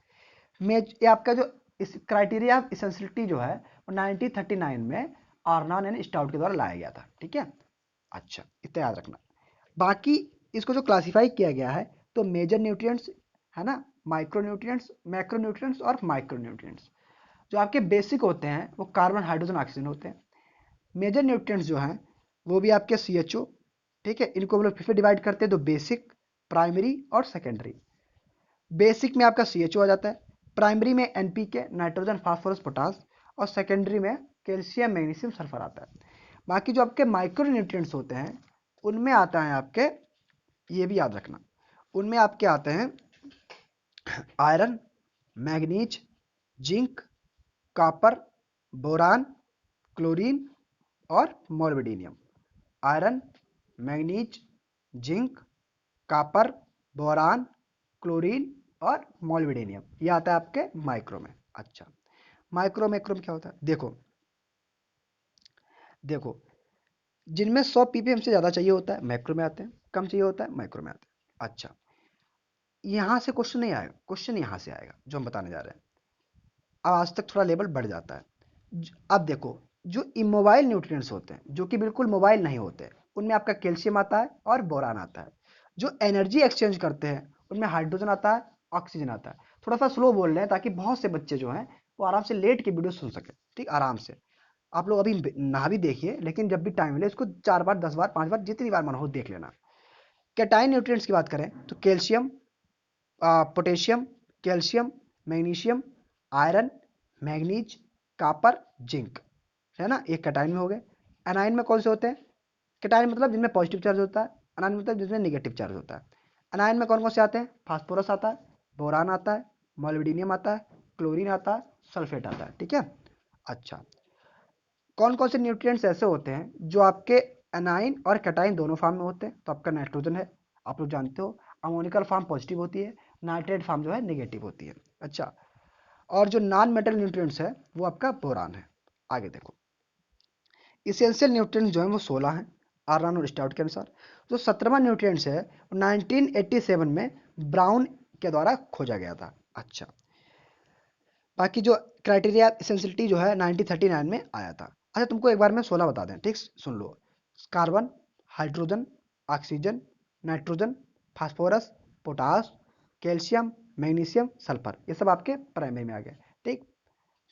ये आपका जो इस क्राइटेरिया ऑफ इसेंशियलिटी जो है वो 1939 में आर्नॉन एंड स्टाउट के द्वारा लाया गया था, ठीक है। अच्छा, इतना याद रखना। बाकी इसको जो क्लासिफाई किया गया है तो मेजर न्यूट्रिएंट्स है ना, माइक्रो न्यूट्रिएंट्स, मैक्रो न्यूट्रिएंट्स और माइक्रो न्यूट्रिएंट्स। जो आपके बेसिक होते हैं वो कार्बन, हाइड्रोजन, ऑक्सीजन होते हैं। मेजर न्यूट्रिएंट्स जो हैं वो भी आपके CHO, ठीक है। इनको हम लोग फिर डिवाइड करते हैं तो बेसिक, प्राइमरी और सेकेंडरी। बेसिक में आपका CHO आ जाता है, प्राइमरी में NPK नाइट्रोजन, फास्फोरस, पोटास, और सेकेंडरी में कैल्शियम, मैग्नीशियम, सल्फर आता है। बाकी जो आपके माइक्रो न्यूट्रिएंट्स होते हैं उनमें आता है आपके, ये भी याद रखना, उनमें आपके आते हैं iron, manganese, zinc, copper, boron, chlorine और molybdenum. Iron, manganese, zinc, copper, boron, chlorine और मोलिब्डेनम, ये आता है आपके माइक्रो में। अच्छा, माइक्रो मैक्रो में क्या होता है? देखो देखो, जिनमें 100 ppm से ज़्यादा चाहिए होता है मैक्रो में आते हैं, कम चाहिए होता है माइक्रो में आते हैं। अच्छा, यहाँ से क्वेश्चन नहीं आएगा, क्वेश्चन यहाँ से आएगा जो हम बताने जा रहे हैं। अब आज तक थोड़ा लेवल बढ़ जाता है। अब देखो, जो इमोबाइल न्यूट्रिएंट्स होते हैं जो कि बिल्कुल मोबाइल नहीं होते, उनमें आपका कैल्शियम आता है और बोरान आता है। जो एनर्जी एक्सचेंज करते हैं उनमें हाइड्रोजन आता है, ऑक्सीजन आता है। थोड़ा सा स्लो बोल रहे हैं ताकि बहुत से बच्चे जो हैं वो आराम से लेट के वीडियो सुन सके, ठीक, आराम से। आप लोग अभी ना भी देखिए, लेकिन जब भी टाइम मिले इसको 4 बार, 10 बार, 5 बार, जितनी बार मन हो देख लेना। कैटाइन न्यूट्रिएंट्स की बात करें तो calcium, potassium, calcium, magnesium, iron, manganese, copper, zinc, है ना, ये कैटाइन में हो गए। एनाइन में कौन से होते हैं? कैटाइन मतलब जिनमें पॉजिटिव चार्ज होता है, एनाइन मतलब जिसमें नेगेटिव चार्ज होता है। एनाइन में कौन कौन से आते हैं? फास्फोरस आता है, बोरान आता है, मोलिब्डेनम आता है, क्लोरीन आता है, सल्फेट आता है, ठीक है। अच्छा, कौन कौन से न्यूट्रिएंट्स ऐसे होते हैं जो आपके एनाइन और कैटाइन दोनों फॉर्म में होते हैं? तो आपका नाइट्रोजन है, आप लोग जानते हो। अमोनिकल फॉर्म पॉजिटिव होती है, नाइट्रेट फॉर्म जो है नेगेटिव होती है। अच्छा, और जो नॉन मेटल न्यूट्रिएंट्स है वो आपका बोरान है। आगे देखो, इसेंशियल न्यूट्रिएंट्स जो है वो 16 हैं आर्नॉन और स्टाउट के अनुसार। जो 17वां न्यूट्रिएंट्स है 1987 में ब्राउन के द्वारा खोजा गया था। अच्छा, बाकी जो क्राइटेरिया इसेंशियलिटी जो है 1939 में आया था। अच्छा, तुमको एक बार में 16 बता दें, ठीक, सुन लो। Carbon, hydrogen, oxygen, nitrogen, phosphorus, potash, calcium, magnesium, sulphur, ये सब आपके प्राइमरी में आ गए, ठीक।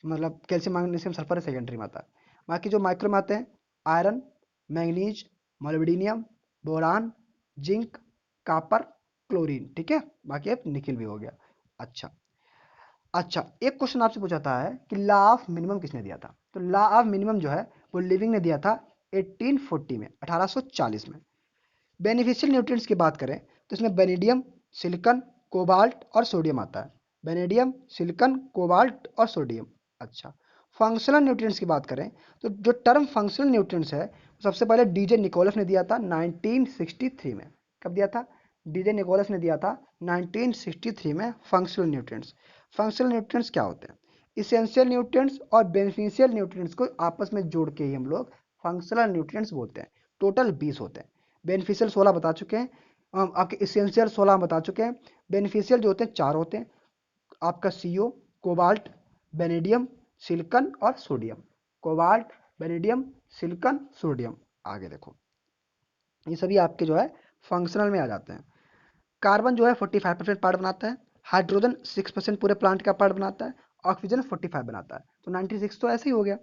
मतलब कैल्शियम, मैग्नीशियम, सल्फर सेकेंडरी में आता है। बाकी जो माइक्रो में आते हैं iron, manganese, molybdenum, boron, zinc, copper, chlorine, ठीक है। बाकी अब निकिल भी हो गया। अच्छा, अच्छा, एक क्वेश्चन आपसे पूछा था है कि लॉ ऑफ मिनिमम किसने दिया था? तो लॉ ऑफ मिनिमम जो है वो लिविंग ने दिया था 1840 में, 1840 में। बेनिफिशियल न्यूट्रिएंट्स की बात करें तो इसमें बेनेडियम, सिलिकॉन, कोबाल्ट और सोडियम आता है। बेनेडियम, सिलिकॉन, कोबाल्ट और सोडियम। अच्छा, फंक्शनल न्यूट्रिएंट्स की बात करें तो जो टर्म फंक्शनल न्यूट्रिएंट्स है सबसे पहले डीजे निकोलस ने दिया था 1963 में। कब दिया था? डीजे निकोलस ने दिया था 1963 में फंक्शनल न्यूट्रिएंट्स। फंक्शनल न्यूट्रिएंट्स क्या होते हैं? इसेंशियल न्यूट्रिएंट्स और बेनिफिशियल न्यूट्रिएंट्स को आपस में जोड़ के ही हम लोग फंक्शनल न्यूट्रिएंट्स बोलते हैं। टोटल 20 होते हैं। बेनिफिशियल 16 बता चुके हैं, आपके इसेंशियल 16 बता चुके हैं। बेनिफिशियल जो होते हैं 4 होते हैं, आपका CO, कोबाल्ट, बेनेडियम, सिलिकॉन और sodium. Cobalt, vanadium, silicon, sodium. आगे देखो, ये सभी आपके जो है फंक्शनल में आ जाते हैं। कार्बन जो है 45% पार्ट बनाता है, हाइड्रोजन 6% पूरे प्लांट का पार्ट बनाता है, ऑक्सीजन 45 बनाता है, तो 96 तो ऐसे ही हो गया।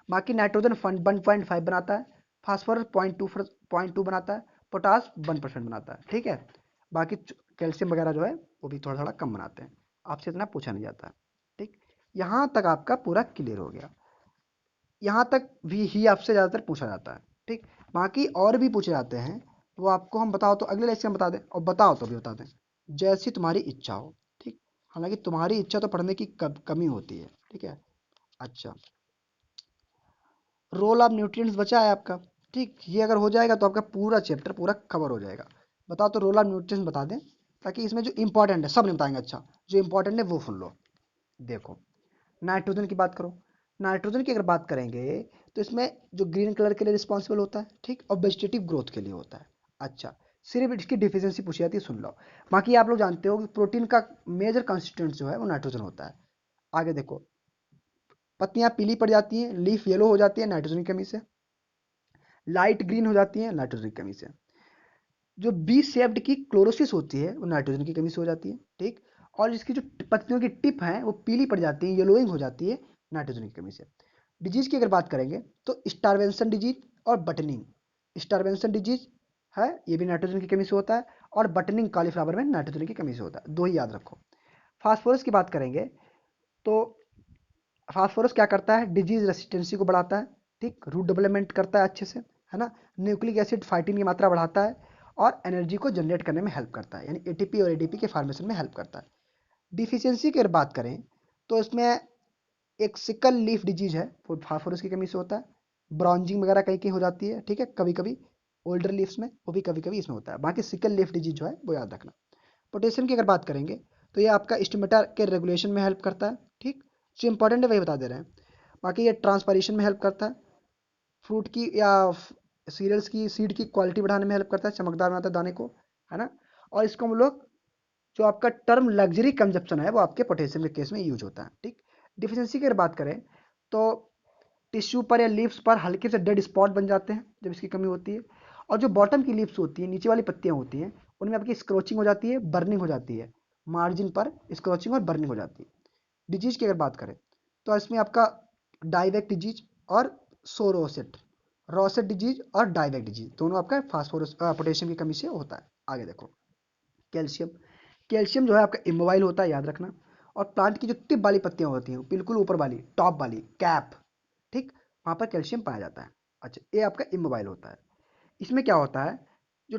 बाकी नाइट्रोजन 1.5 बनाता है, फास्फोरस 0.2 बनाता है, पोटास 1% बनाता है, ठीक है। बाकी कैल्शियम वगैरह जो है वो भी थोड़ा थोड़ा कम बनाते हैं, आपसे इतना पूछा नहीं जाता है, ठीक। यहाँ तक आपका पूरा क्लियर हो गया। यहाँ तक भी ही आपसे ज़्यादातर पूछा जाता है, ठीक। बाकी और भी पूछे जाते हैं, वो आपको हम बताओ तो अगले लेक्चर में बता दें, और बताओ तो भी बता दें, जैसी तुम्हारी इच्छा हो, ठीक। हालांकि तुम्हारी इच्छा तो पढ़ने की कमी होती है, ठीक है। अच्छा, रोल ऑफ न्यूट्रिएंट्स बचा है आपका, ठीक। ये अगर हो जाएगा तो आपका पूरा चैप्टर पूरा कवर हो जाएगा। बताओ तो रोल ऑफ न्यूट्रिएंट्स बता दें, ताकि इसमें जो इंपॉर्टेंट है सब नहीं बताएंगे, अच्छा जो इंपॉर्टेंट है वो सुन लो। देखो, नाइट्रोजन की बात करो। नाइट्रोजन की अगर बात करेंगे तो इसमें जो ग्रीन कलर के लिए रिस्पॉन्सिबल होता है, ठीक, और वेजिटेटिव ग्रोथ के लिए होता है। अच्छा, सिर्फ इसकी डिफिशियंसी पूछी जाती है, सुन लो। बाकी आप लोग जानते हो कि प्रोटीन का मेजर कंस्टिट्यूएंट जो है वो नाइट्रोजन होता है। आगे देखो, पत्तियां पीली पड़ जाती हैं, लीफ येलो हो जाती है नाइट्रोजन की कमी से, लाइट ग्रीन हो जाती है नाइट्रोजन की कमी से, जो बी शेप्ड की क्लोरोसिस होती है वो नाइट्रोजन की कमी से हो जाती है, ठीक। और इसकी जो पत्तियों की टिप है वो पीली पड़ जाती है, येलोइंग हो जाती है नाइट्रोजन की कमी से। डिजीज की अगर बात करेंगे तो स्टारवेंसन डिजीज और बटनिंग। स्टारवेंसन डिजीज है, ये भी नाइट्रोजन की कमी से होता है, और बटनिंग कॉलीफ्लावर में नाइट्रोजन की कमी से होता है, दो ही याद रखो। फास्फोरस की बात करेंगे तो फास्फोरस क्या करता है, डिजीज रेसिस्टेंसी को बढ़ाता है, ठीक, रूट डेवलपमेंट करता है अच्छे से, है ना, न्यूक्लिक एसिड फाइटिन की मात्रा बढ़ाता है, और एनर्जी को जनरेट करने में हेल्प करता है, यानी एटीपी और एडीपी के फॉर्मेशन में हेल्प करता है। डिफिशियंसी की अगर बात करें तो इसमें एक सिकल लीफ डिजीज है, वो फास्फोरस की कमी से होता है, ब्राउजिंग वगैरह कहीं कहीं हो जाती है, ठीक है, कभी कभी ओल्डर लीव्स में, वो भी कभी कभी इसमें होता है। बाकी सिकल लीफ डिजीज जो है वो याद रखना। पोटेशियम की अगर बात करेंगे तो ये आपका स्टोमेटा के रेगुलेशन में हेल्प करता है, ठीक, जो इंपॉर्टेंट है वही बता दे रहे हैं। बाकी ये ट्रांसपायरेशन में हेल्प करता है, फ्रूट की या सीरियल्स की सीड की क्वालिटी बढ़ाने में हेल्प करता है, चमकदार बनाता है दाने को, है ना। और इसको हम लोग, जो आपका टर्म लग्जरी कंजप्शन है वो आपके पोटेशियम के केस में यूज होता है, ठीक। डिफिशियंसी की अगर बात करें तो टिश्यू पर या लीव्स पर हल्के से डेड स्पॉट बन जाते हैं जब इसकी कमी होती है, और जो बॉटम की लीव्स होती है, नीचे वाली पत्तियां होती हैं, उनमें आपकी स्क्रोचिंग हो जाती है, बर्निंग हो जाती है, मार्जिन पर स्क्रोचिंग और बर्निंग हो जाती है। डिजीज की अगर बात करें तो इसमें आपका डाइवेक डिजीज और सोरोसेट, रोसेट डिजीज और डाइवेक डिजीज दोनों आपका फास्फोरस पोटेशियम की कमी से होता है। आगे देखो, कैल्शियम। कैल्शियम जो है आपका इमोबाइल होता है, याद रखना। और प्लांट की जो टिप वाली पत्तियां होती हैं, बिल्कुल ऊपर वाली टॉप वाली कैप, ठीक, वहां पर कैल्शियम पाया जाता है। अच्छा, ये आपका इमोबाइल होता है। इसमें क्या होता है, जो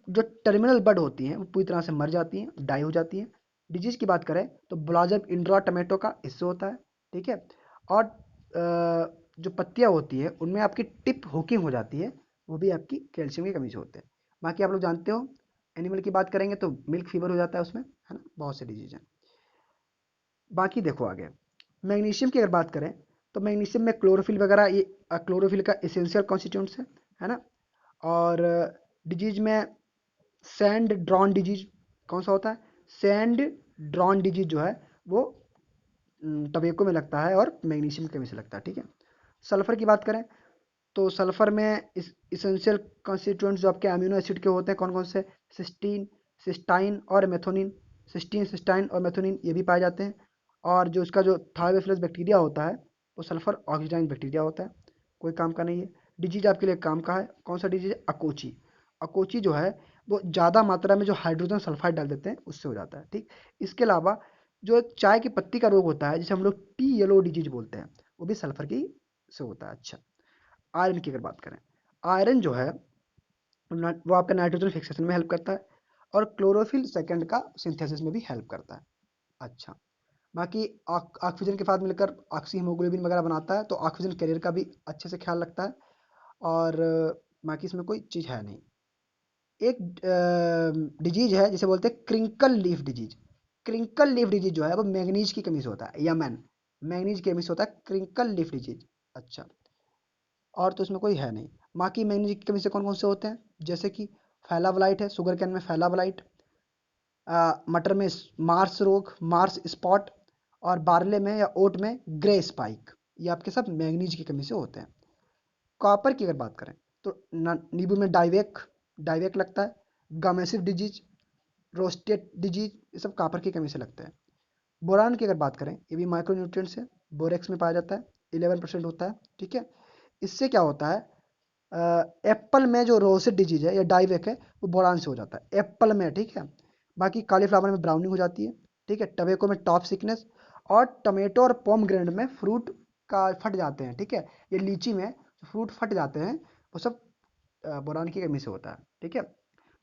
जो टर्मिनल बड होती हैं वो पूरी तरह से मर जाती हैं, डाई हो जाती हैं। डिजीज की बात करें तो ब्लाजम इंड्रा टमेटो का इससे होता है, ठीक है। और जो पत्तियां होती है उनमें आपकी टिप हुकिंग हो जाती है, वो भी आपकी कैल्शियम की कमी से होते हैं। बाकी आप लोग जानते हो, एनिमल की बात करेंगे तो मिल्क फीवर हो जाता है उसमें, है ना, बहुत से डिजीज हैं। बाकी देखो आगे, मैग्नीशियम की अगर बात करें तो मैग्नीशियम में क्लोरोफिल वगैरह, ये क्लोरोफिल का एसेंशियल कॉन्स्टिट्यूंट्स है ना। और डिजीज में सैंड ड्रॉन डिजीज कौन सा होता है, सैंड ड्रॉन डिजीज जो है वो टबेको में लगता है और मैग्नीशियम की कमी से लगता है, ठीक है। सल्फर की बात करें तो सल्फर में इस इसेंशियल कॉन्स्टिट्यूएंट्स जो आपके अमीनो एसिड के होते हैं कौन कौन से, सिस्टीन, सिस्टाइन और मेथोनिन। सिस्टीन, सिस्टाइन और मेथोनिन ये भी पाए जाते हैं। और जो उसका जो थायोबैसिलस बैक्टीरिया होता है वो सल्फर ऑक्सीडाइज बैक्टीरिया होता है, कोई काम का नहीं है। डिजीज आपके लिए काम का है, कौन सा डिजीज है, अकोची। अकोची जो है वो ज़्यादा मात्रा में जो हाइड्रोजन सल्फाइड डाल देते हैं उससे हो जाता है, ठीक। इसके अलावा जो एक चाय की पत्ती का रोग होता है जिसे हम लोग टी येलो डिजीज बोलते हैं, वो भी सल्फर की से होता है। अच्छा, आयरन की अगर बात करें, आयरन जो है वो आपका नाइट्रोजन फिक्सेशन में हेल्प करता है, और क्लोरोफिल सेकंड का सिंथेसिस में भी हेल्प करता है। अच्छा, बाकी ऑक्सीजन के साथ मिलकर ऑक्सी हीमोग्लोबिन वगैरह बनाता है, तो ऑक्सीजन कैरियर का भी अच्छे से ख्याल रखता है। और बाकी इसमें कोई चीज़ है नहीं। एक डिजीज है जिसे बोलते हैं crinkle leaf disease. Crinkle leaf disease जो है वो मैग्नीज की कमी से होता है, यमन मैग्नीज की कमी से होता है क्रिंकल लीफ डिजीज। अच्छा, और तो इसमें कोई है नहीं। बाकी मैग्नीज की कमी से कौन कौन से होते हैं, जैसे कि फैलावलाइट है, शुगर कैन में फैलावलाइट, मटर में मार्स रोग, मार्स स्पॉट, और बार्ले में या ओट में ग्रे स्पाइक, ये आपके सब मैग्नीज की कमी से होते हैं। कॉपर की अगर बात करें तो नींबू में डाइवेक, डाइवेक लगता है। गमेसिव डिजीज, रोस्टेट डिजीज, ये सब कॉपर की कमी से लगते हैं। बोरान की अगर बात करें, ये भी माइक्रोन्यूट्रिएंट्स है, बोरेक्स में पाया जाता है, 11% होता है, ठीक है। इससे क्या होता है, एप्पल में जो रोसेट डिजीज है या डाइवेक है वो बोरान से हो जाता है एप्पल में, ठीक है। बाकी कॉलीफ्लावर में ब्राउनिंग हो जाती है, ठीक है। टबेको में टॉप सिकनेस, और टमेटो और पोमग्रेनेट में फ्रूट का फट जाते हैं, ठीक है। ये लीची में फ्रूट फट जाते हैं, वो सब बोरान की कमी से होता है, ठीक है।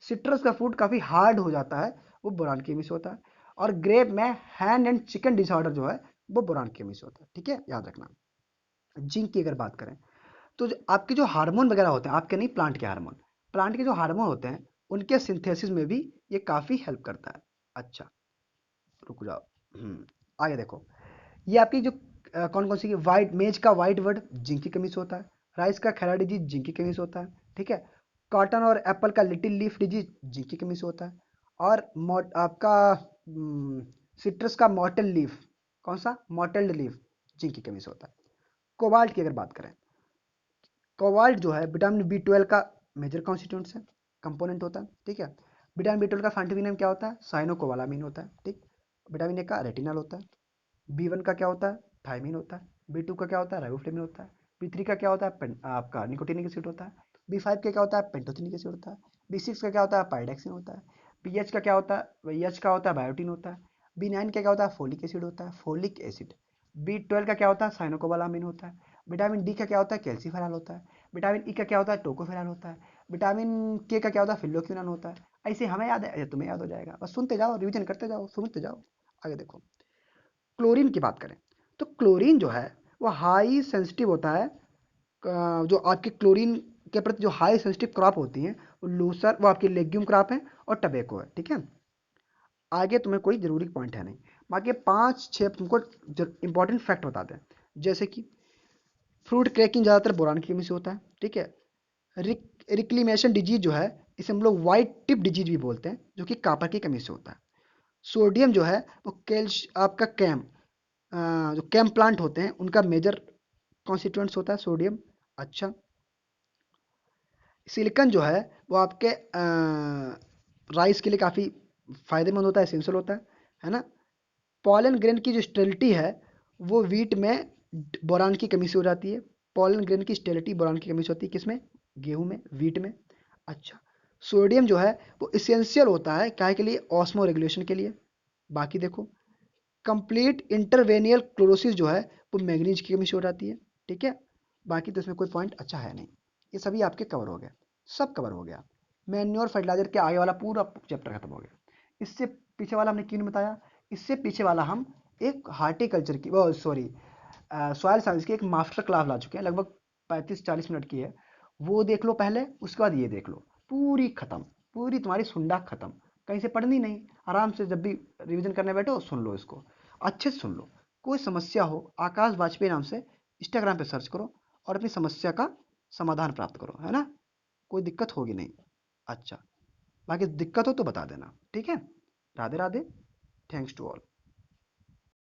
सिट्रस का फ्रूट काफ़ी हार्ड हो जाता है, वो बोरान की कमी से होता है। और ग्रेप में हैंड एंड चिकन डिसऑर्डर जो है वो बोरान की कमी से होता है, ठीक है, याद रखना। जिंक की अगर बात करें तो आपके जो हार्मोन वगैरह होते हैं, आपके नहीं, प्लांट के हार्मोन, प्लांट के जो हार्मोन होते हैं उनके सिंथेसिस में भी ये काफ़ी हेल्प करता है। अच्छा, रुक जाओ। आगे देखो, ये आपकी जो कौन कौन सी वाइट मेज का वाइट वर्ड जिंक की कमी से होता है। राइस का खैरा डिजीज जिंक की कमी से होता है, ठीक है। कॉटन और एप्पल का लिटिल लीफ डिजीज जिंक की कमी से होता है। और आपका सिट्रस का मॉटल लीफ, कौन सा, मॉटल्ड लीफ, जिंक की कमी से होता है। कोबाल्ट की अगर बात करें, कोबाल्ट जो है विटामिन बी 12 का मेजर कॉन्स्टिट्यूंट्स है, कंपोनेंट होता है, ठीक है। विटामिन बी 12 का साइंटिफिक नेम क्या होता है, साइनोकोबालामिन होता है, ठीक। विटामिन ए का रेटिनॉल होता है। बी 1 का क्या होता है, थायमिन होता है। बी 2 का क्या होता है, राइबोफ्लेविन होता है। बी 3 का क्या होता है, आपका निकोटिनिक एसिड होता है। बी 5 का क्या होता है, पेंटोथेनिक एसिड होता है। बी 6 का क्या होता है, पाइरेक्सिन होता है। पीएच का क्या होता है, एच का होता है बायोटीन होता है। बी 9 का क्या होता है, फोलिक एसिड होता है, फोलिक एसिड। बी 12 का क्या होता है, साइनोकोबालामिन होता है। विटामिन डी का क्या होता है, कैल्सीफेरॉल होता है। विटामिन ई का क्या होता है, टोकोफेरॉल होता है। विटामिन के का क्या होता है, फिल्लोक्विनोन होता है। ऐसे हमें याद है, तुम्हें याद हो जाएगा, बस सुनते जाओ, रिवीजन करते जाओ, सुनते जाओ। आगे देखो, क्लोरीन की बात करें तो क्लोरीन जो है वो हाई सेंसिटिव होता है। जो आपके क्लोरीन के प्रति जो हाई सेंसिटिव क्रॉप होती हैं वो लूसर, वो आपकी लेग्यूम क्रॉप है और टबेको है, ठीक है। आगे तुम्हें कोई जरूरी पॉइंट है नहीं, बाकी 5-6 तुमको इंपॉर्टेंट फैक्ट बताते हैं। जैसे कि फ्रूट क्रैकिंग ज़्यादातर बोरान की कमी से होता है, ठीक है। रिक्लिमेशन डिजीज जो है इसे हम लोग वाइट टिप डिजीज भी बोलते हैं, जो कि कापर की कमी से होता है। सोडियम जो है वो कैल्श आपका कैम, जो कैम प्लांट होते हैं उनका मेजर कॉन्स्टिट्यूएंट्स होता है सोडियम। अच्छा, सिलिकन जो है वो आपके राइस के लिए काफ़ी फायदेमंद होता है, एसेंशियल होता है ना। पॉलन ग्रेन की जो स्टेबिलिटी है वो वीट में बोरान की कमी से हो जाती है। पॉलन ग्रेन की स्टेबिलिटी बोरान की कमी से होती है, किसमें, गेहूं में, वीट में। अच्छा, सोडियम जो है वो इसेंशियल होता है क्या के लिए, ऑस्मो रेगुलेशन के लिए। बाकी देखो, कंप्लीट इंटरवेनियल क्लोरोसिस जो है वो मैग्नीज की कमी से हो जाती है, ठीक है। बाकी तो इसमें कोई पॉइंट अच्छा है नहीं, ये सभी आपके कवर हो गए, सब कवर हो गया। मैन्योर फर्टिलाइजर के आगे वाला पूरा चैप्टर खत्म हो गया। इससे पीछे वाला हमने क्यों नहीं बताया, इससे पीछे वाला हम एक हार्टिकल्चर की, वो सॉरी, सॉयल साइंस की एक मास्टर क्लास ला चुके हैं, लगभग 35-40 मिनट की है। वो देख लो पहले, उसके बाद ये देख लो, पूरी खत्म, पूरी तुम्हारी सुंडा खत्म। कहीं से पढ़नी नहीं, आराम से जब भी रिवीजन करने बैठो सुन लो इसको, अच्छे से सुन लो। कोई समस्या हो, आकाश वाजपेयी नाम से इंस्टाग्राम पे सर्च करो और अपनी समस्या का समाधान प्राप्त करो, है ना। कोई दिक्कत होगी नहीं। अच्छा, बाकी दिक्कत हो तो बता देना, ठीक है। Radhe Radhe, thanks to all.